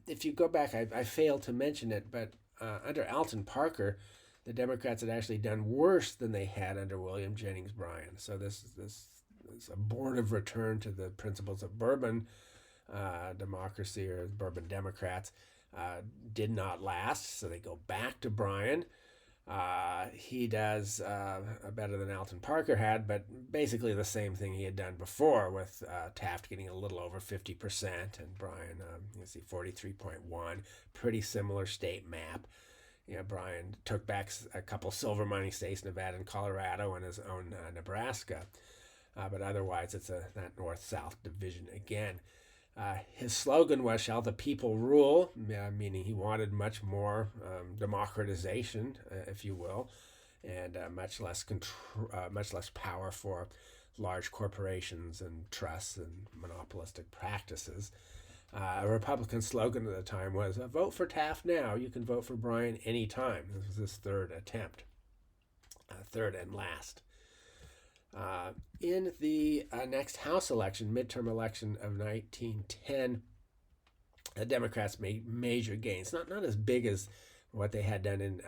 If you go back, I failed to mention it, but under Alton Parker, the Democrats had actually done worse than they had under William Jennings Bryan. So this abortive return to the principles of Bourbon democracy, or Bourbon Democrats, did not last. So they go back to Bryan. He does better than Alton Parker had, but basically the same thing he had done before, with Taft getting a little over 50% and Bryan, 43.1. Pretty similar state map. Bryan took back a couple silver mining states, Nevada and Colorado, and his own Nebraska. But otherwise, it's that north-south division again. His slogan was "Shall the people rule?" Meaning he wanted much more democratization, if you will, and much less power for large corporations and trusts and monopolistic practices. A Republican slogan at the time was, "Vote for Taft now. You can vote for Bryan anytime." This was his third attempt, third and last. In the next House election, midterm election of 1910, the Democrats made major gains. Not as big as what they had done in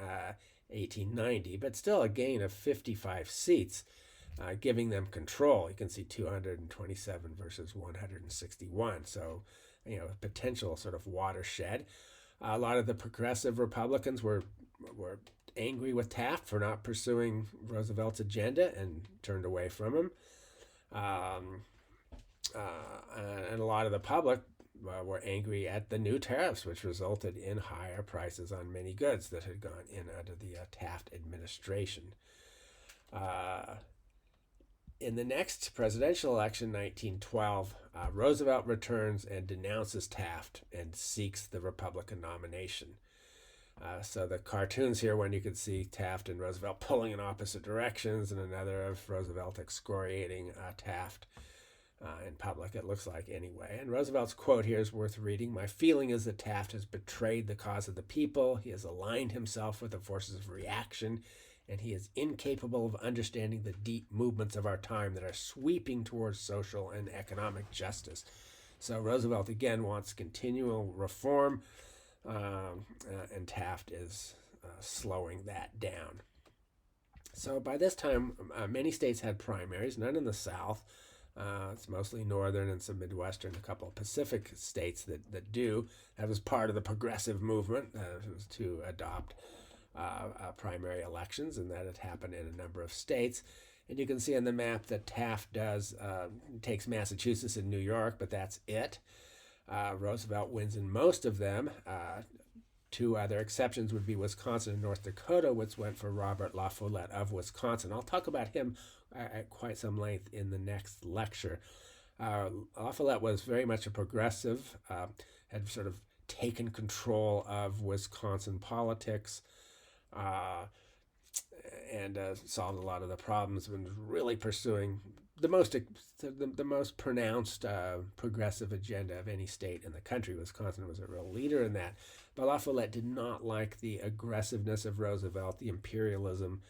1890, but still a gain of 55 seats, giving them control. You can see 227 versus 161. So, a potential sort of watershed. A lot of the progressive Republicans were angry with Taft for not pursuing Roosevelt's agenda and turned away from him. And a lot of the public were angry at the new tariffs, which resulted in higher prices on many goods that had gone in under the Taft administration. In the next presidential election, 1912, Roosevelt returns and denounces Taft and seeks the Republican nomination. So the cartoons here, when you could see Taft and Roosevelt pulling in opposite directions, and another of Roosevelt excoriating Taft in public, it looks like anyway. And Roosevelt's quote here is worth reading. "My feeling is that Taft has betrayed the cause of the people. He has aligned himself with the forces of reaction and he is incapable of understanding the deep movements of our time that are sweeping towards social and economic justice. So Roosevelt again wants continual reform, and Taft is slowing that down. So by this time, many states had primaries, none in the South. It's mostly northern and some Midwestern, a couple of Pacific states that do. That was part of the progressive movement was to adopt primary elections, and that had happened in a number of states. And you can see on the map that Taft takes Massachusetts and New York, but that's it. Roosevelt wins in most of them. Two other exceptions would be Wisconsin and North Dakota, which went for Robert La Follette of Wisconsin. I'll talk about him at quite some length in the next lecture. La Follette was very much a progressive, had sort of taken control of Wisconsin politics, and solved a lot of the problems, and was really pursuing the most pronounced progressive agenda of any state in the country. Wisconsin was a real leader in that. But La Follette did not like the aggressiveness of Roosevelt, the imperialism.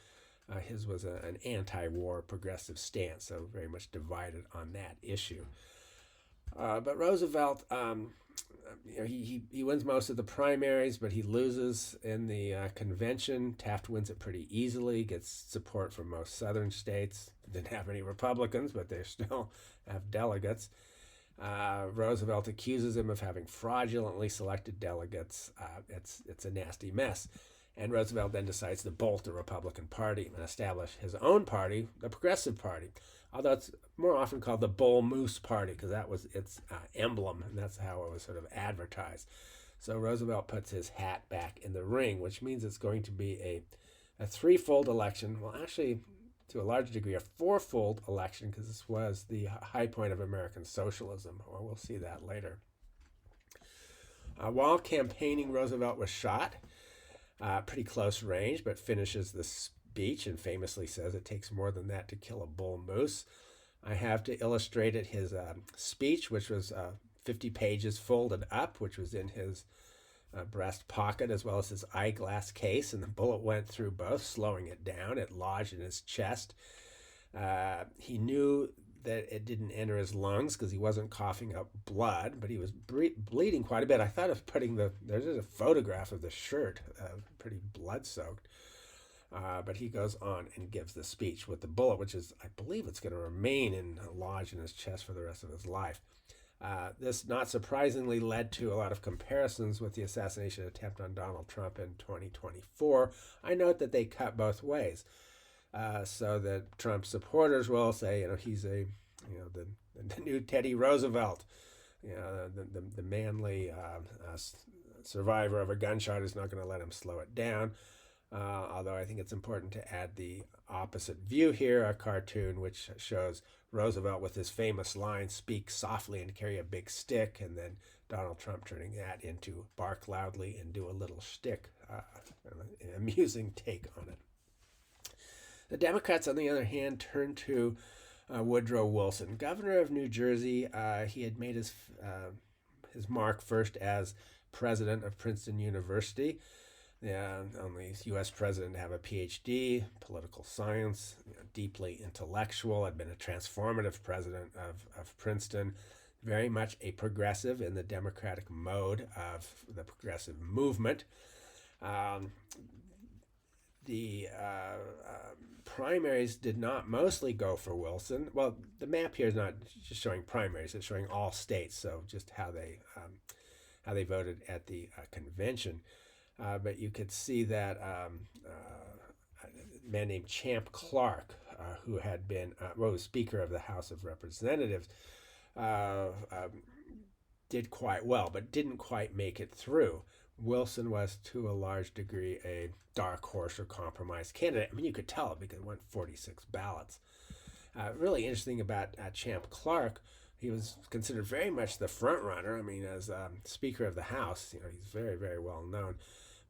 His was an anti-war progressive stance, so very much divided on that issue. But Roosevelt, he wins most of the primaries, but he loses in the convention. Taft wins it pretty easily, gets support from most southern states. Didn't have any Republicans, but they still have delegates. Roosevelt accuses him of having fraudulently selected delegates. It's a nasty mess. And Roosevelt then decides to bolt the Republican Party and establish his own party, the Progressive Party, although it's more often called the Bull Moose Party because that was its emblem, and that's how it was sort of advertised. So Roosevelt puts his hat back in the ring, which means it's going to be a threefold election. Well, actually, to a large degree, a fourfold election, because this was the high point of American socialism, or we'll see that later. While campaigning, Roosevelt was shot, pretty close range, but finishes the speech and famously says it takes more than that to kill a bull moose. I have to illustrate it, his speech, which was 50 pages folded up, which was in his breast pocket, as well as his eyeglass case, and the bullet went through both, slowing it down. It lodged in his chest. He knew that it didn't enter his lungs because he wasn't coughing up blood, but he was bleeding quite a bit. I thought of putting there's a photograph of the shirt, pretty blood-soaked. But he goes on and gives the speech with the bullet, which is, I believe it's going to remain lodged in his chest for the rest of his life. This, not surprisingly, led to a lot of comparisons with the assassination attempt on Donald Trump in 2024. I note that they cut both ways, so that Trump supporters will say, he's the new Teddy Roosevelt, the manly survivor of a gunshot is not going to let him slow it down. Although I think it's important to add the opposite view here, a cartoon which shows Roosevelt with his famous line, "Speak softly and carry a big stick," and then Donald Trump turning that into "bark loudly and do a little shtick," an amusing take on it. The Democrats, on the other hand, turned to Woodrow Wilson, governor of New Jersey. He had made his mark first as president of Princeton University. Only U.S. president to have a PhD, political science, deeply intellectual, had been a transformative president of Princeton, very much a progressive in the democratic mode of the progressive movement. The primaries did not mostly go for Wilson. Well, the map here is not just showing primaries, it's showing all states, so just how they voted at the convention. But you could see that a man named Champ Clark, who had been was Speaker of the House of Representatives, did quite well, but didn't quite make it through. Wilson was, to a large degree, a dark horse or compromise candidate. I mean, you could tell it because it went 46 ballots. Really interesting about Champ Clark, he was considered very much the front runner. I mean, as Speaker of the House, he's very, very well known,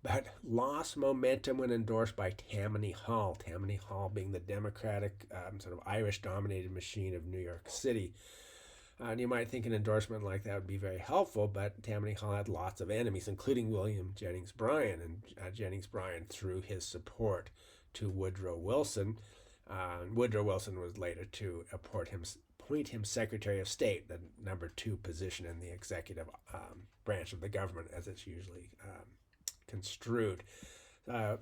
but lost momentum when endorsed by Tammany Hall. Tammany Hall being the Democratic, sort of Irish-dominated machine of New York City. And you might think an endorsement like that would be very helpful, but Tammany Hall had lots of enemies, including William Jennings Bryan, and Jennings Bryan threw his support to Woodrow Wilson. Woodrow Wilson was later to appoint him Secretary of State, the number 2 position in the executive branch of the government, as it's usually construed. I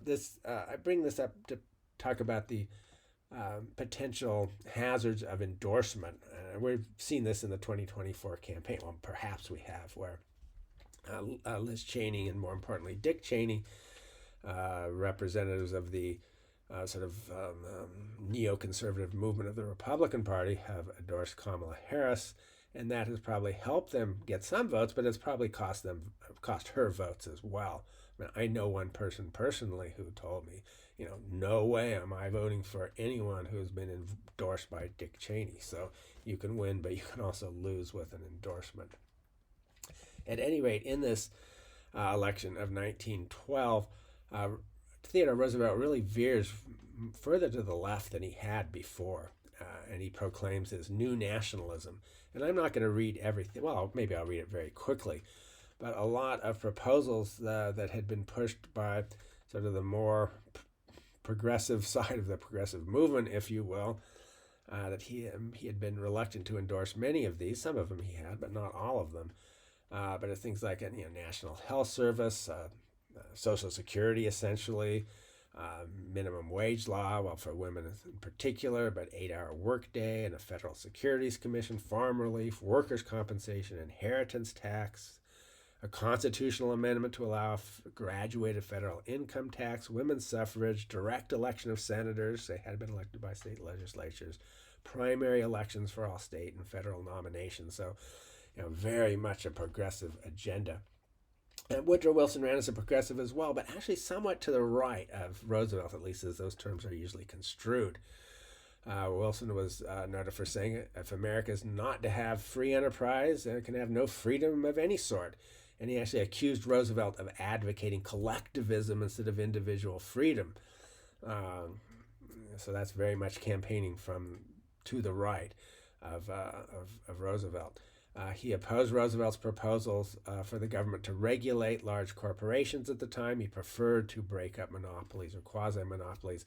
bring this up to talk about the potential hazards of endorsement. We've seen this in the 2024 campaign. Well, perhaps we have, where Liz Cheney and, more importantly, Dick Cheney, representatives of the neoconservative movement of the Republican Party, have endorsed Kamala Harris, and that has probably helped them get some votes, but it's probably cost her votes as well. I know one person personally who told me, no way am I voting for anyone who's been endorsed by Dick Cheney. So you can win, but you can also lose with an endorsement. At any rate, in this election of 1912, Theodore Roosevelt really veers further to the left than he had before, and he proclaims his new nationalism. And I'm not going to read everything. Well, maybe I'll read it very quickly. But a lot of proposals that had been pushed by sort of the more progressive side of the progressive movement, if you will, that he had been reluctant to endorse many of these. Some of them he had, but not all of them. But it's things like National Health Service, Social Security, essentially, minimum wage law, well, for women in particular, but 8-hour workday, and a Federal Securities Commission, farm relief, workers' compensation, inheritance tax, a constitutional amendment to allow graduated federal income tax, women's suffrage, direct election of senators. They had been elected by state legislatures, primary elections for all state and federal nominations. So, very much a progressive agenda. And Woodrow Wilson ran as a progressive as well, but actually somewhat to the right of Roosevelt, at least as those terms are usually construed. Wilson was noted for saying, if America is not to have free enterprise, it can have no freedom of any sort. And he actually accused Roosevelt of advocating collectivism instead of individual freedom. So that's very much campaigning to the right of Roosevelt. He opposed Roosevelt's proposals for the government to regulate large corporations at the time. He preferred to break up monopolies or quasi-monopolies.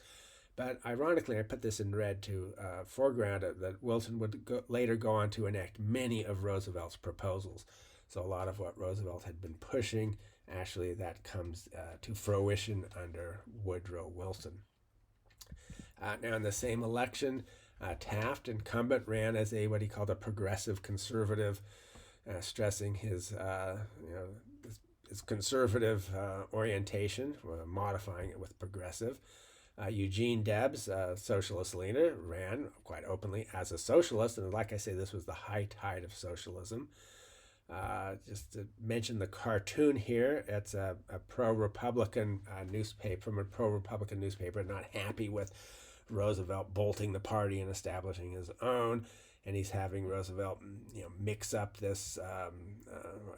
But ironically, I put this in red to foreground that Wilson would later go on to enact many of Roosevelt's proposals. So a lot of what Roosevelt had been pushing, actually that comes to fruition under Woodrow Wilson. Now in the same election, Taft, incumbent, ran as what he called a progressive conservative, stressing his conservative orientation, modifying it with progressive. Eugene Debs, a socialist leader, ran quite openly as a socialist, and like I say, this was the high tide of socialism. Just to mention the cartoon here, it's a pro-Republican newspaper, from a pro-Republican newspaper, not happy with Roosevelt bolting the party and establishing his own, and he's having Roosevelt, mix up this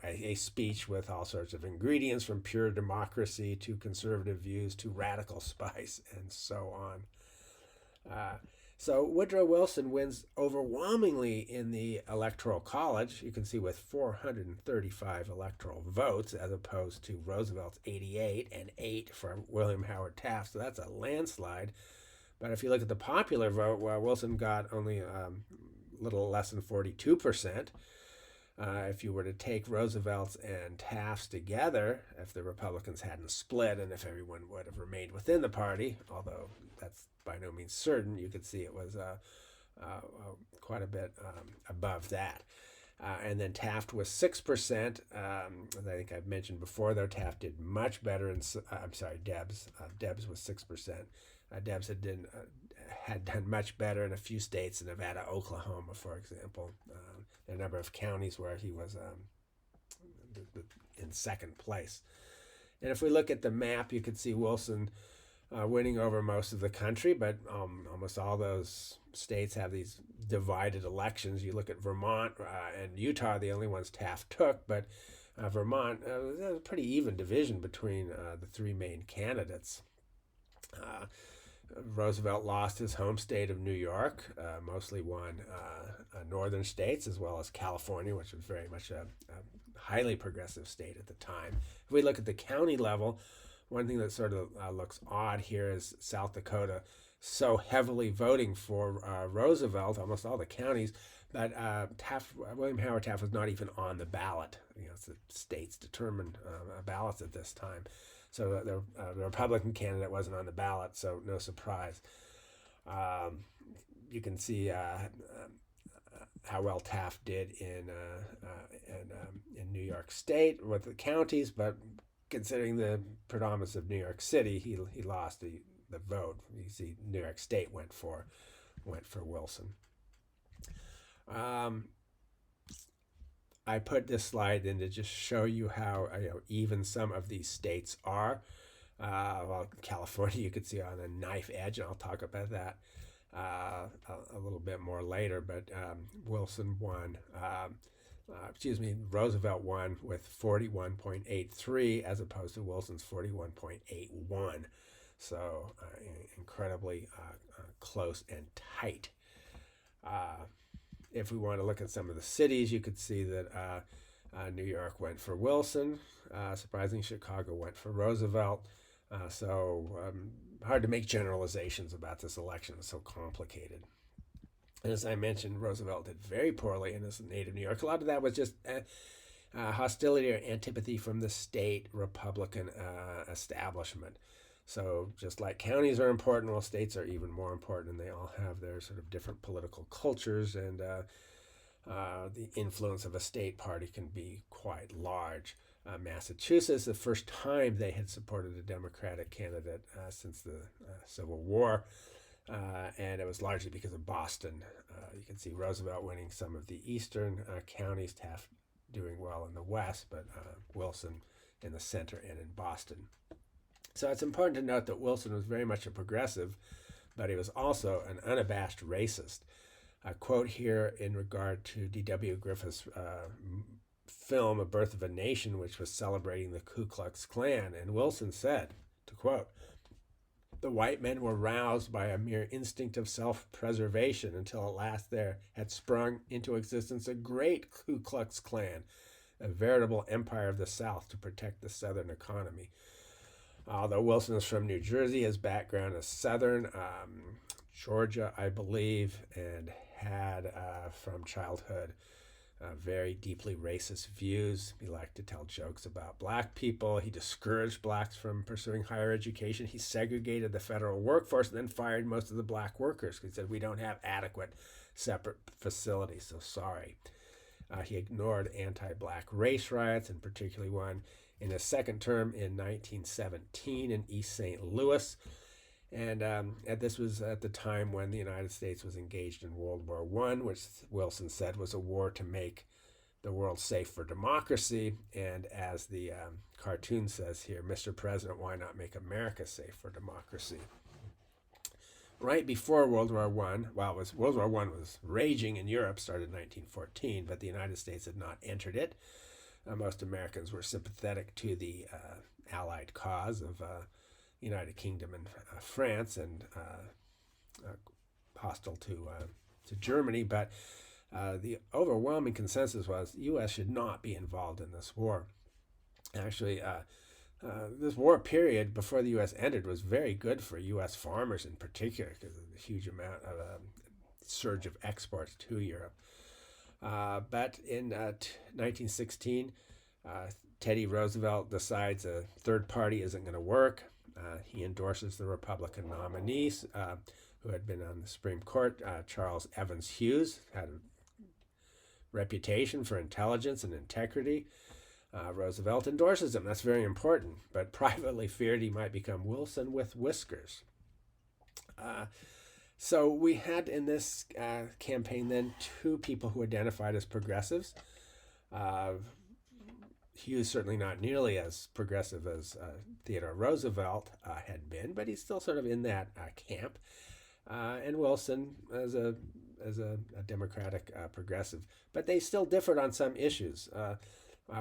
a speech with all sorts of ingredients, from pure democracy to conservative views to radical spice, and so on. So Woodrow Wilson wins overwhelmingly in the Electoral College, you can see, with 435 electoral votes, as opposed to Roosevelt's 88 and 8 for William Howard Taft. So that's a landslide. But if you look at the popular vote, well, Wilson got only a little less than 42%. If you were to take Roosevelt's and Taft's together, if the Republicans hadn't split and if everyone would have remained within the party, although that's by no means certain, you could see it was quite a bit above that. And then Taft was 6%. I think I've mentioned before, though, Taft did much better. Debs. Debs was 6%. Debs had done much better in a few states, in Nevada, Oklahoma, for example. A number of counties where he was in second place. And if we look at the map, you can see Wilson winning over most of the country, but almost all those states have these divided elections. You look at Vermont and Utah, the only ones Taft took, but Vermont, there's a pretty even division between the three main candidates. Roosevelt lost his home state of New York, mostly won northern states, as well as California, which was very much a highly progressive state at the time. If we look at the county level, one thing that sort of looks odd here is South Dakota so heavily voting for Roosevelt, almost all the counties, but William Howard Taft was not even on the ballot. It's the states determined ballots at this time. So the Republican candidate wasn't on the ballot, so no surprise. You can see how well Taft did in New York State with the counties, but considering the predominance of New York City, he lost the vote. You see, New York State went for Wilson. I put this slide in to just show you how even some of these states are. California, you could see on a knife edge, and I'll talk about that a little bit more later. But Wilson won. Roosevelt won with 41.83 as opposed to Wilson's 41.81. So incredibly close and tight. If we want to look at some of the cities, you could see that New York went for Wilson. Surprisingly, Chicago went for Roosevelt. Hard to make generalizations about this election. It's so complicated. And as I mentioned, Roosevelt did very poorly in his native New York. A lot of that was just hostility or antipathy from the state Republican establishment. So just like counties are important, well, states are even more important, and they all have their sort of different political cultures, and the influence of a state party can be quite large. Massachusetts, the first time they had supported a Democratic candidate since the Civil War, and it was largely because of Boston. You can see Roosevelt winning some of the eastern counties, Taft doing well in the west, but Wilson in the center and in Boston. So it's important to note that Wilson was very much a progressive, but he was also an unabashed racist. A quote here in regard to D.W. Griffith's film, A Birth of a Nation, which was celebrating the Ku Klux Klan. And Wilson said, to quote, "The white men were roused by a mere instinct of self-preservation until at last there had sprung into existence a great Ku Klux Klan, a veritable empire of the South to protect the Southern economy." Although Wilson is from New Jersey, his background is Southern, Georgia, I believe, and had from childhood very deeply racist views. He liked to tell jokes about black people. He discouraged blacks from pursuing higher education. He segregated the federal workforce and then fired most of the black workers. He said, "We don't have adequate separate facilities, so sorry." He ignored anti-black race riots, and particularly one in his second term in 1917 in East St. Louis. And this was at the time when the United States was engaged in World War I, which Wilson said was a war to make the world safe for democracy. And as the cartoon says here, "Mr. President, why not make America safe for democracy?" Right before World War I, World War I was raging in Europe, started in 1914, but the United States had not entered it. Most Americans were sympathetic to the Allied cause of United Kingdom and France, and hostile to Germany. But the overwhelming consensus was the U.S. should not be involved in this war. Actually, this war period before the U.S. entered was very good for U.S. farmers in particular because of the huge amount of surge of exports to Europe. But in 1916, Teddy Roosevelt decides a third party isn't going to work. He endorses the Republican nominees who had been on the Supreme Court. Charles Evans Hughes had a reputation for intelligence and integrity. Roosevelt endorses him. That's very important, but privately feared he might become Wilson with whiskers. So we had in this campaign then two people who identified as progressives. Hughes certainly not nearly as progressive as Theodore Roosevelt had been, but he's still sort of in that camp. And Wilson as a Democratic progressive, but they still differed on some issues.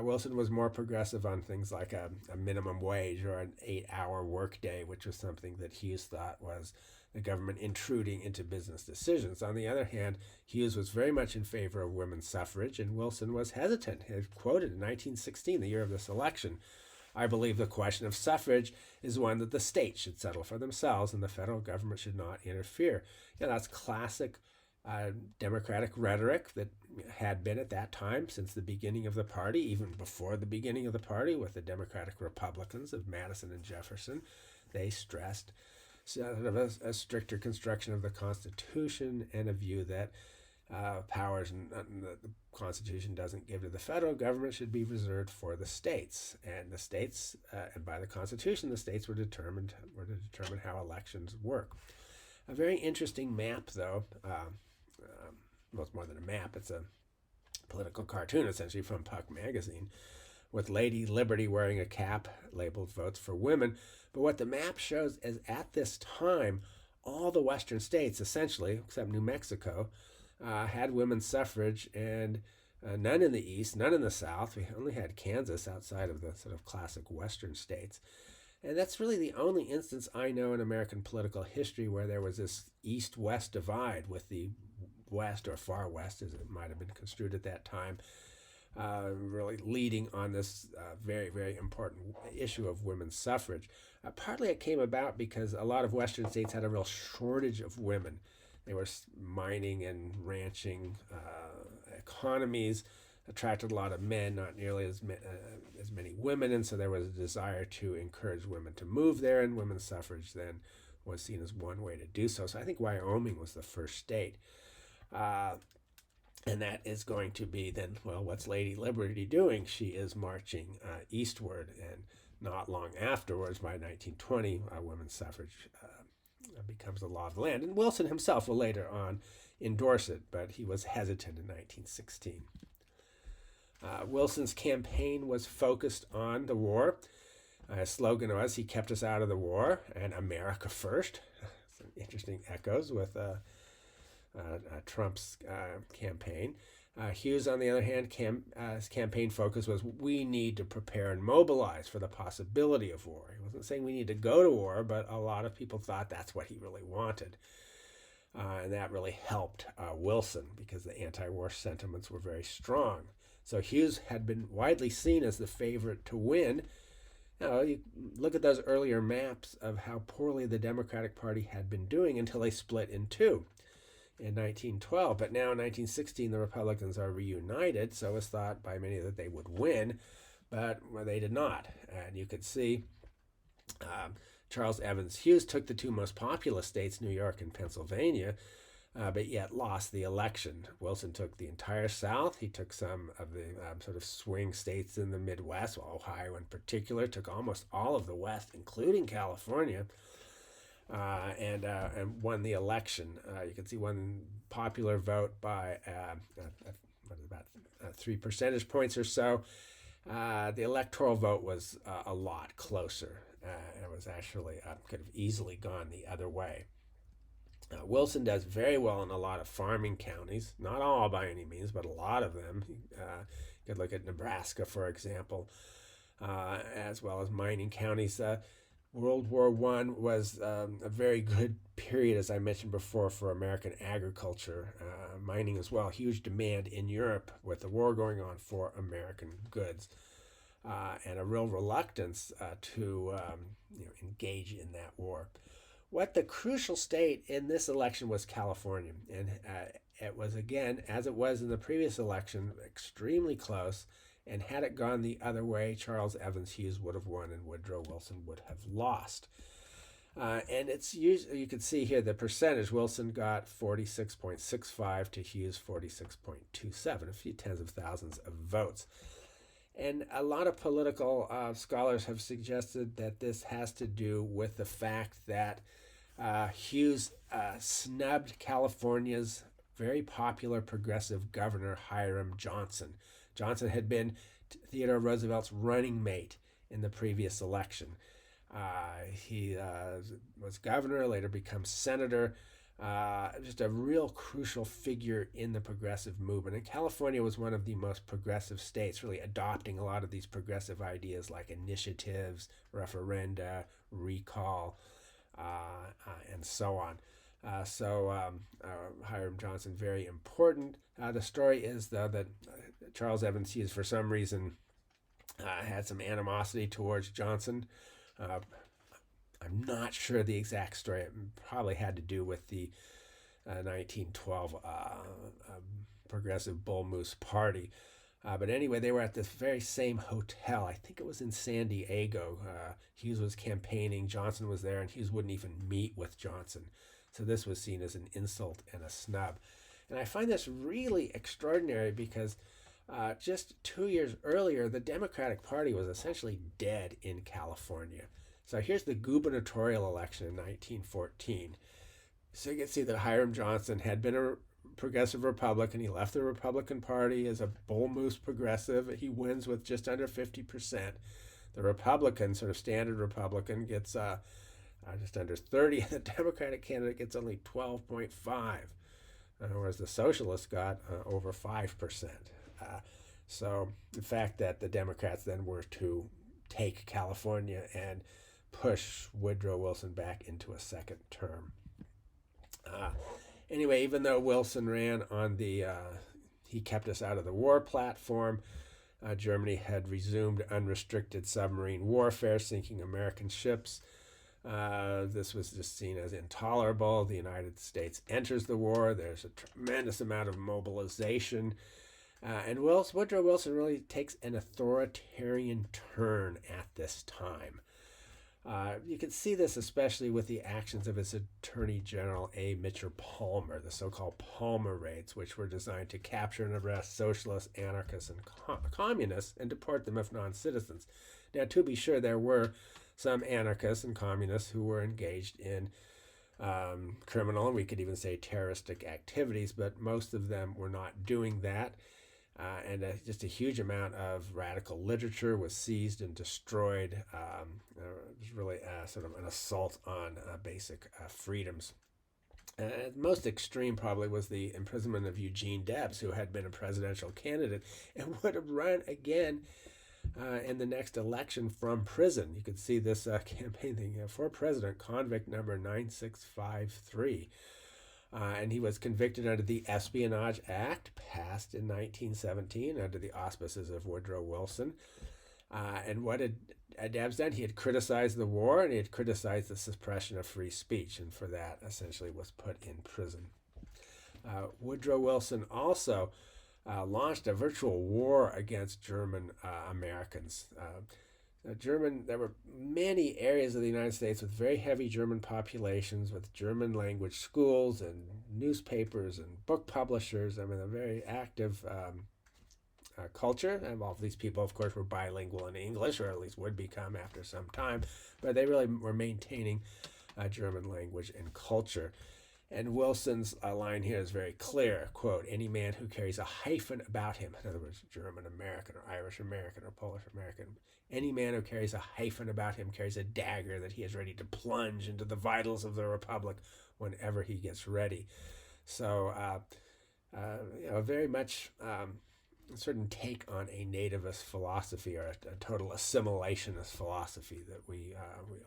Wilson was more progressive on things like a minimum wage or an 8-hour workday, which was something that Hughes thought was the government intruding into business decisions. On the other hand, Hughes was very much in favor of women's suffrage, and Wilson was hesitant. He quoted in 1916, the year of this election, I believe the question of suffrage is one that the states should settle for themselves and the federal government should not interfere. That's classic Democratic rhetoric that had been at that time since the beginning of the party, even before the beginning of the party with the Democratic Republicans of Madison and Jefferson. They stressed sort of a stricter construction of the Constitution and a view that powers that the Constitution doesn't give to the federal government should be reserved for the states. And the states, and by the Constitution, the states were to determine how elections work. A very interesting map, though. Well, it's more than a map. It's a political cartoon, essentially, from Puck magazine, with Lady Liberty wearing a cap labeled Votes for Women. But what the map shows is at this time, all the western states, essentially, except New Mexico, had women's suffrage, and none in the east, none in the south. We only had Kansas outside of the sort of classic western states. And that's really the only instance I know in American political history where there was this east-west divide, with the west, or far west as it might have been construed at that time, really leading on this very, very important issue of women's suffrage. Partly it came about because a lot of western states had a real shortage of women. They were mining and ranching economies, attracted a lot of men, not nearly as many women, and so there was a desire to encourage women to move there, and women's suffrage then was seen as one way to do so. So I think Wyoming was the first state. And that is going to be then, well, what's Lady Liberty doing? She is marching eastward, and not long afterwards, by 1920, women's suffrage becomes the law of the land. And Wilson himself will later on endorse it, but he was hesitant in 1916. Wilson's campaign was focused on the war. His slogan was, "He kept us out of the war," and "America first." Some interesting echoes with Trump's campaign. Hughes, on the other hand, his campaign focus was, "We need to prepare and mobilize for the possibility of war." He wasn't saying we need to go to war, but a lot of people thought that's what he really wanted. And that really helped Wilson, because the anti-war sentiments were very strong. So Hughes had been widely seen as the favorite to win. Now, you look at those earlier maps of how poorly the Democratic Party had been doing until they split in two in 1912. But now in 1916, the Republicans are reunited, so it was thought by many that they would win, but they did not. And you could see Charles Evans Hughes took the two most populous states, New York and Pennsylvania, but yet lost the election. Wilson took the entire South. He took some of the sort of swing states in the Midwest, well, Ohio in particular, took almost all of the West, including California, and won the election. You can see one popular vote by about 3 percentage points or so. The electoral vote was a lot closer. It was actually could have easily gone the other way. Wilson does very well in a lot of farming counties, not all by any means, but a lot of them. You could look at Nebraska, for example, as well as mining counties. World War I was a very good period, as I mentioned before, for American agriculture, mining as well. Huge demand in Europe with the war going on for American goods, and a real reluctance to engage in that war. What the crucial state in this election was California, and it was, again, as it was in the previous election, extremely close, and had it gone the other way, Charles Evans Hughes would have won and Woodrow Wilson would have lost. And it's usually, you can see here the percentage. Wilson got 46.65 to Hughes 46.27, a few tens of thousands of votes. And a lot of political scholars have suggested that this has to do with the fact that Hughes snubbed California's very popular progressive governor, Hiram Johnson. Johnson had been Theodore Roosevelt's running mate in the previous election. He was governor, later becomes senator, just a real crucial figure in the progressive movement. And California was one of the most progressive states, really adopting a lot of these progressive ideas like initiatives, referenda, recall, and so on. Hiram Johnson, very important. The story is, though, that Charles Evans Hughes, for some reason, had some animosity towards Johnson. Uh, I'm not sure the exact story. It probably had to do with the 1912 Progressive Bull Moose Party. But anyway, they were at this very same hotel. I think it was in San Diego. Hughes was campaigning. Johnson was there, and Hughes wouldn't even meet with Johnson. So this was seen as an insult and a snub. And I find this really extraordinary because just 2 years earlier, the Democratic Party was essentially dead in California. So here's the gubernatorial election in 1914. So you can see that Hiram Johnson had been a progressive Republican. He left the Republican Party as a bull moose progressive. He wins with just under 50%. The Republican, sort of standard Republican, gets just under 30. The Democratic candidate gets only 12.5, whereas the Socialists got over 5%. So the fact that the Democrats then were to take California and push Woodrow Wilson back into a second term. Anyway, even though Wilson ran on the he kept us out of the war platform, Germany had resumed unrestricted submarine warfare, sinking American ships. This was just seen as intolerable. The United States enters the war. There's a tremendous amount of mobilization. And Woodrow Wilson really takes an authoritarian turn at this time. You can see this especially with the actions of his Attorney General A. Mitchell Palmer, the so-called Palmer raids, which were designed to capture and arrest socialists, anarchists, and communists and deport them as non-citizens. Now, to be sure, there were some anarchists and communists who were engaged in criminal, and we could even say terroristic activities, but most of them were not doing that. And just a huge amount of radical literature was seized and destroyed. It was really sort of an assault on basic freedoms. Most extreme probably was the imprisonment of Eugene Debs, who had been a presidential candidate and would have run again in the next election from prison. You could see this campaign thing for president, convict number 9653. And he was convicted under the Espionage Act, passed in 1917 under the auspices of Woodrow Wilson. And what had Debs done? He had criticized the war and he had criticized the suppression of free speech, and for that essentially was put in prison. Woodrow Wilson also launched a virtual war against German Americans. There were many areas of the United States with very heavy German populations, with German language schools and newspapers and book publishers. I mean, a very active culture. And all of these people, of course, were bilingual in English, or at least would become after some time, but they really were maintaining German language and culture. And Wilson's line here is very clear, quote, "Any man who carries a hyphen about him," in other words, German American or Irish American or Polish American, "any man who carries a hyphen about him carries a dagger that he is ready to plunge into the vitals of the Republic whenever he gets ready." So, very much a certain take on a nativist philosophy, or a total assimilationist philosophy, that we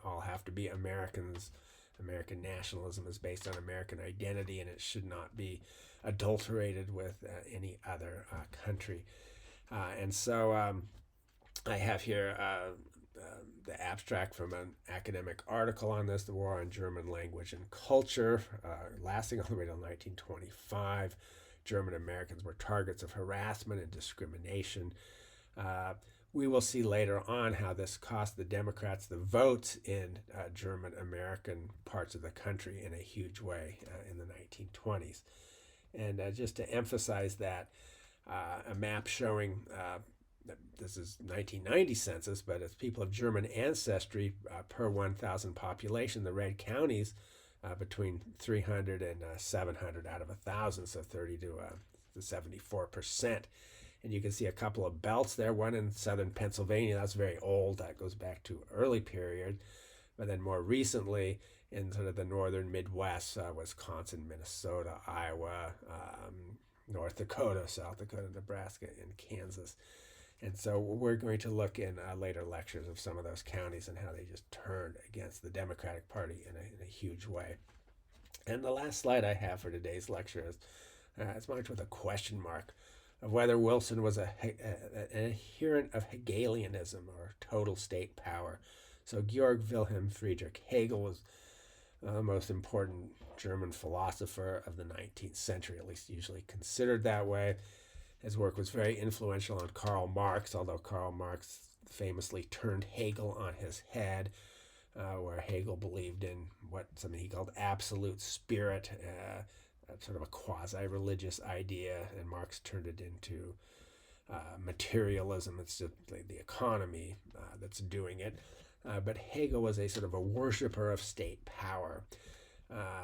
all have to be Americans. American nationalism is based on American identity, and it should not be adulterated with any other country. And so I have here the abstract from an academic article on this, The War on German Language and Culture, lasting all the way till 1925. German Americans were targets of harassment and discrimination. We will see later on how this cost the Democrats the votes in German American parts of the country in a huge way in the 1920s. And just to emphasize that, a map showing, this is 1990 census, but it's people of German ancestry per 1,000 population. The red counties between 300 and 700 out of 1,000, so 30 to 74%. And you can see a couple of belts there, one in southern Pennsylvania. That's very old. That goes back to early period. But then more recently in sort of the northern Midwest, Wisconsin, Minnesota, Iowa, North Dakota, South Dakota, Nebraska, and Kansas. And so we're going to look in later lectures of some of those counties and how they just turned against the Democratic Party in a huge way. And the last slide I have for today's lecture is it's marked with a question mark. of whether Wilson was an adherent of Hegelianism or total state power. So Georg Wilhelm Friedrich Hegel was the most important German philosopher of the 19th century, at least usually considered that way. His work was very influential on Karl Marx, although Karl Marx famously turned Hegel on his head, where Hegel believed in something he called absolute spirit, sort of a quasi-religious idea, and Marx turned it into materialism. It's just the economy that's doing it. But Hegel was a sort of a worshiper of state power.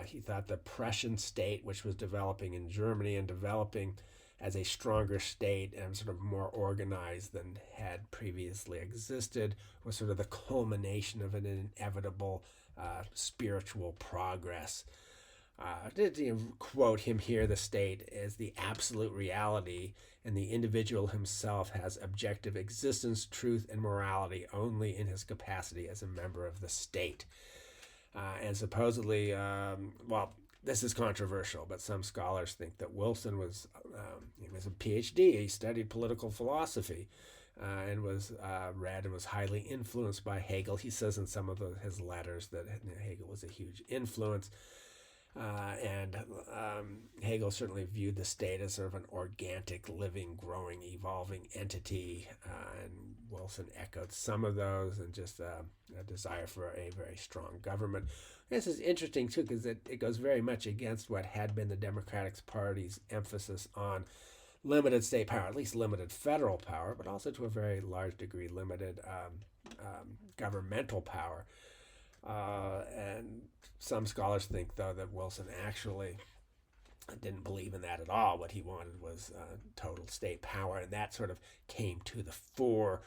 He thought the Prussian state, which was developing in Germany and developing as a stronger state and sort of more organized than had previously existed, was sort of the culmination of an inevitable spiritual progress. To quote him here, the state is the absolute reality, and the individual himself has objective existence, truth, and morality only in his capacity as a member of the state. And supposedly, this is controversial, but some scholars think that Wilson was a PhD. He studied political philosophy and was read and was highly influenced by Hegel. He says in some of his letters that Hegel was a huge influence. And Hegel certainly viewed the state as sort of an organic, living, growing, evolving entity. And Wilson echoed some of those, and just a desire for a very strong government. This is interesting, too, because it goes very much against what had been the Democratic Party's emphasis on limited state power, at least limited federal power, but also to a very large degree limited governmental power. And some scholars think, though, that Wilson actually didn't believe in that at all. What he wanted was total state power, and that sort of came to the fore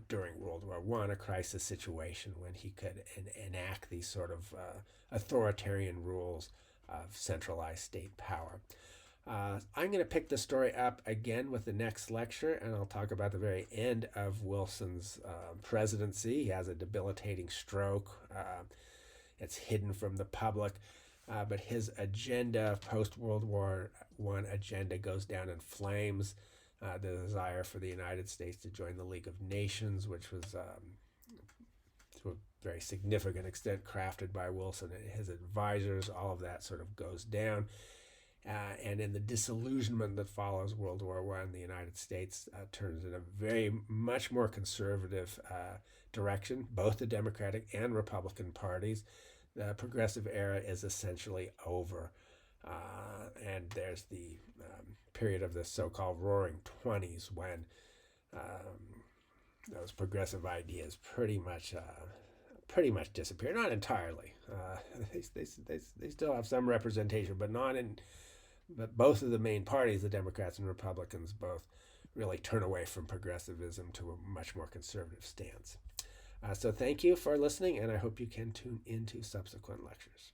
during World War I, a crisis situation when he could enact these sort of authoritarian rules of centralized state power. I'm going to pick the story up again with the next lecture, and I'll talk about the very end of Wilson's presidency. He has a debilitating stroke. It's hidden from the public, but his agenda, post-World War I agenda, goes down in flames. The desire for the United States to join the League of Nations, which was to a very significant extent crafted by Wilson and his advisors, all of that sort of goes down. And in the disillusionment that follows World War I, the United States turns in a very much more conservative direction, both the Democratic and Republican parties. The progressive era is essentially over. And there's the period of the so-called Roaring Twenties when those progressive ideas pretty much disappear. Not entirely. They still have some representation, but not in. But both of the main parties, the Democrats and Republicans, both really turn away from progressivism to a much more conservative stance. So thank you for listening, and I hope you can tune into subsequent lectures.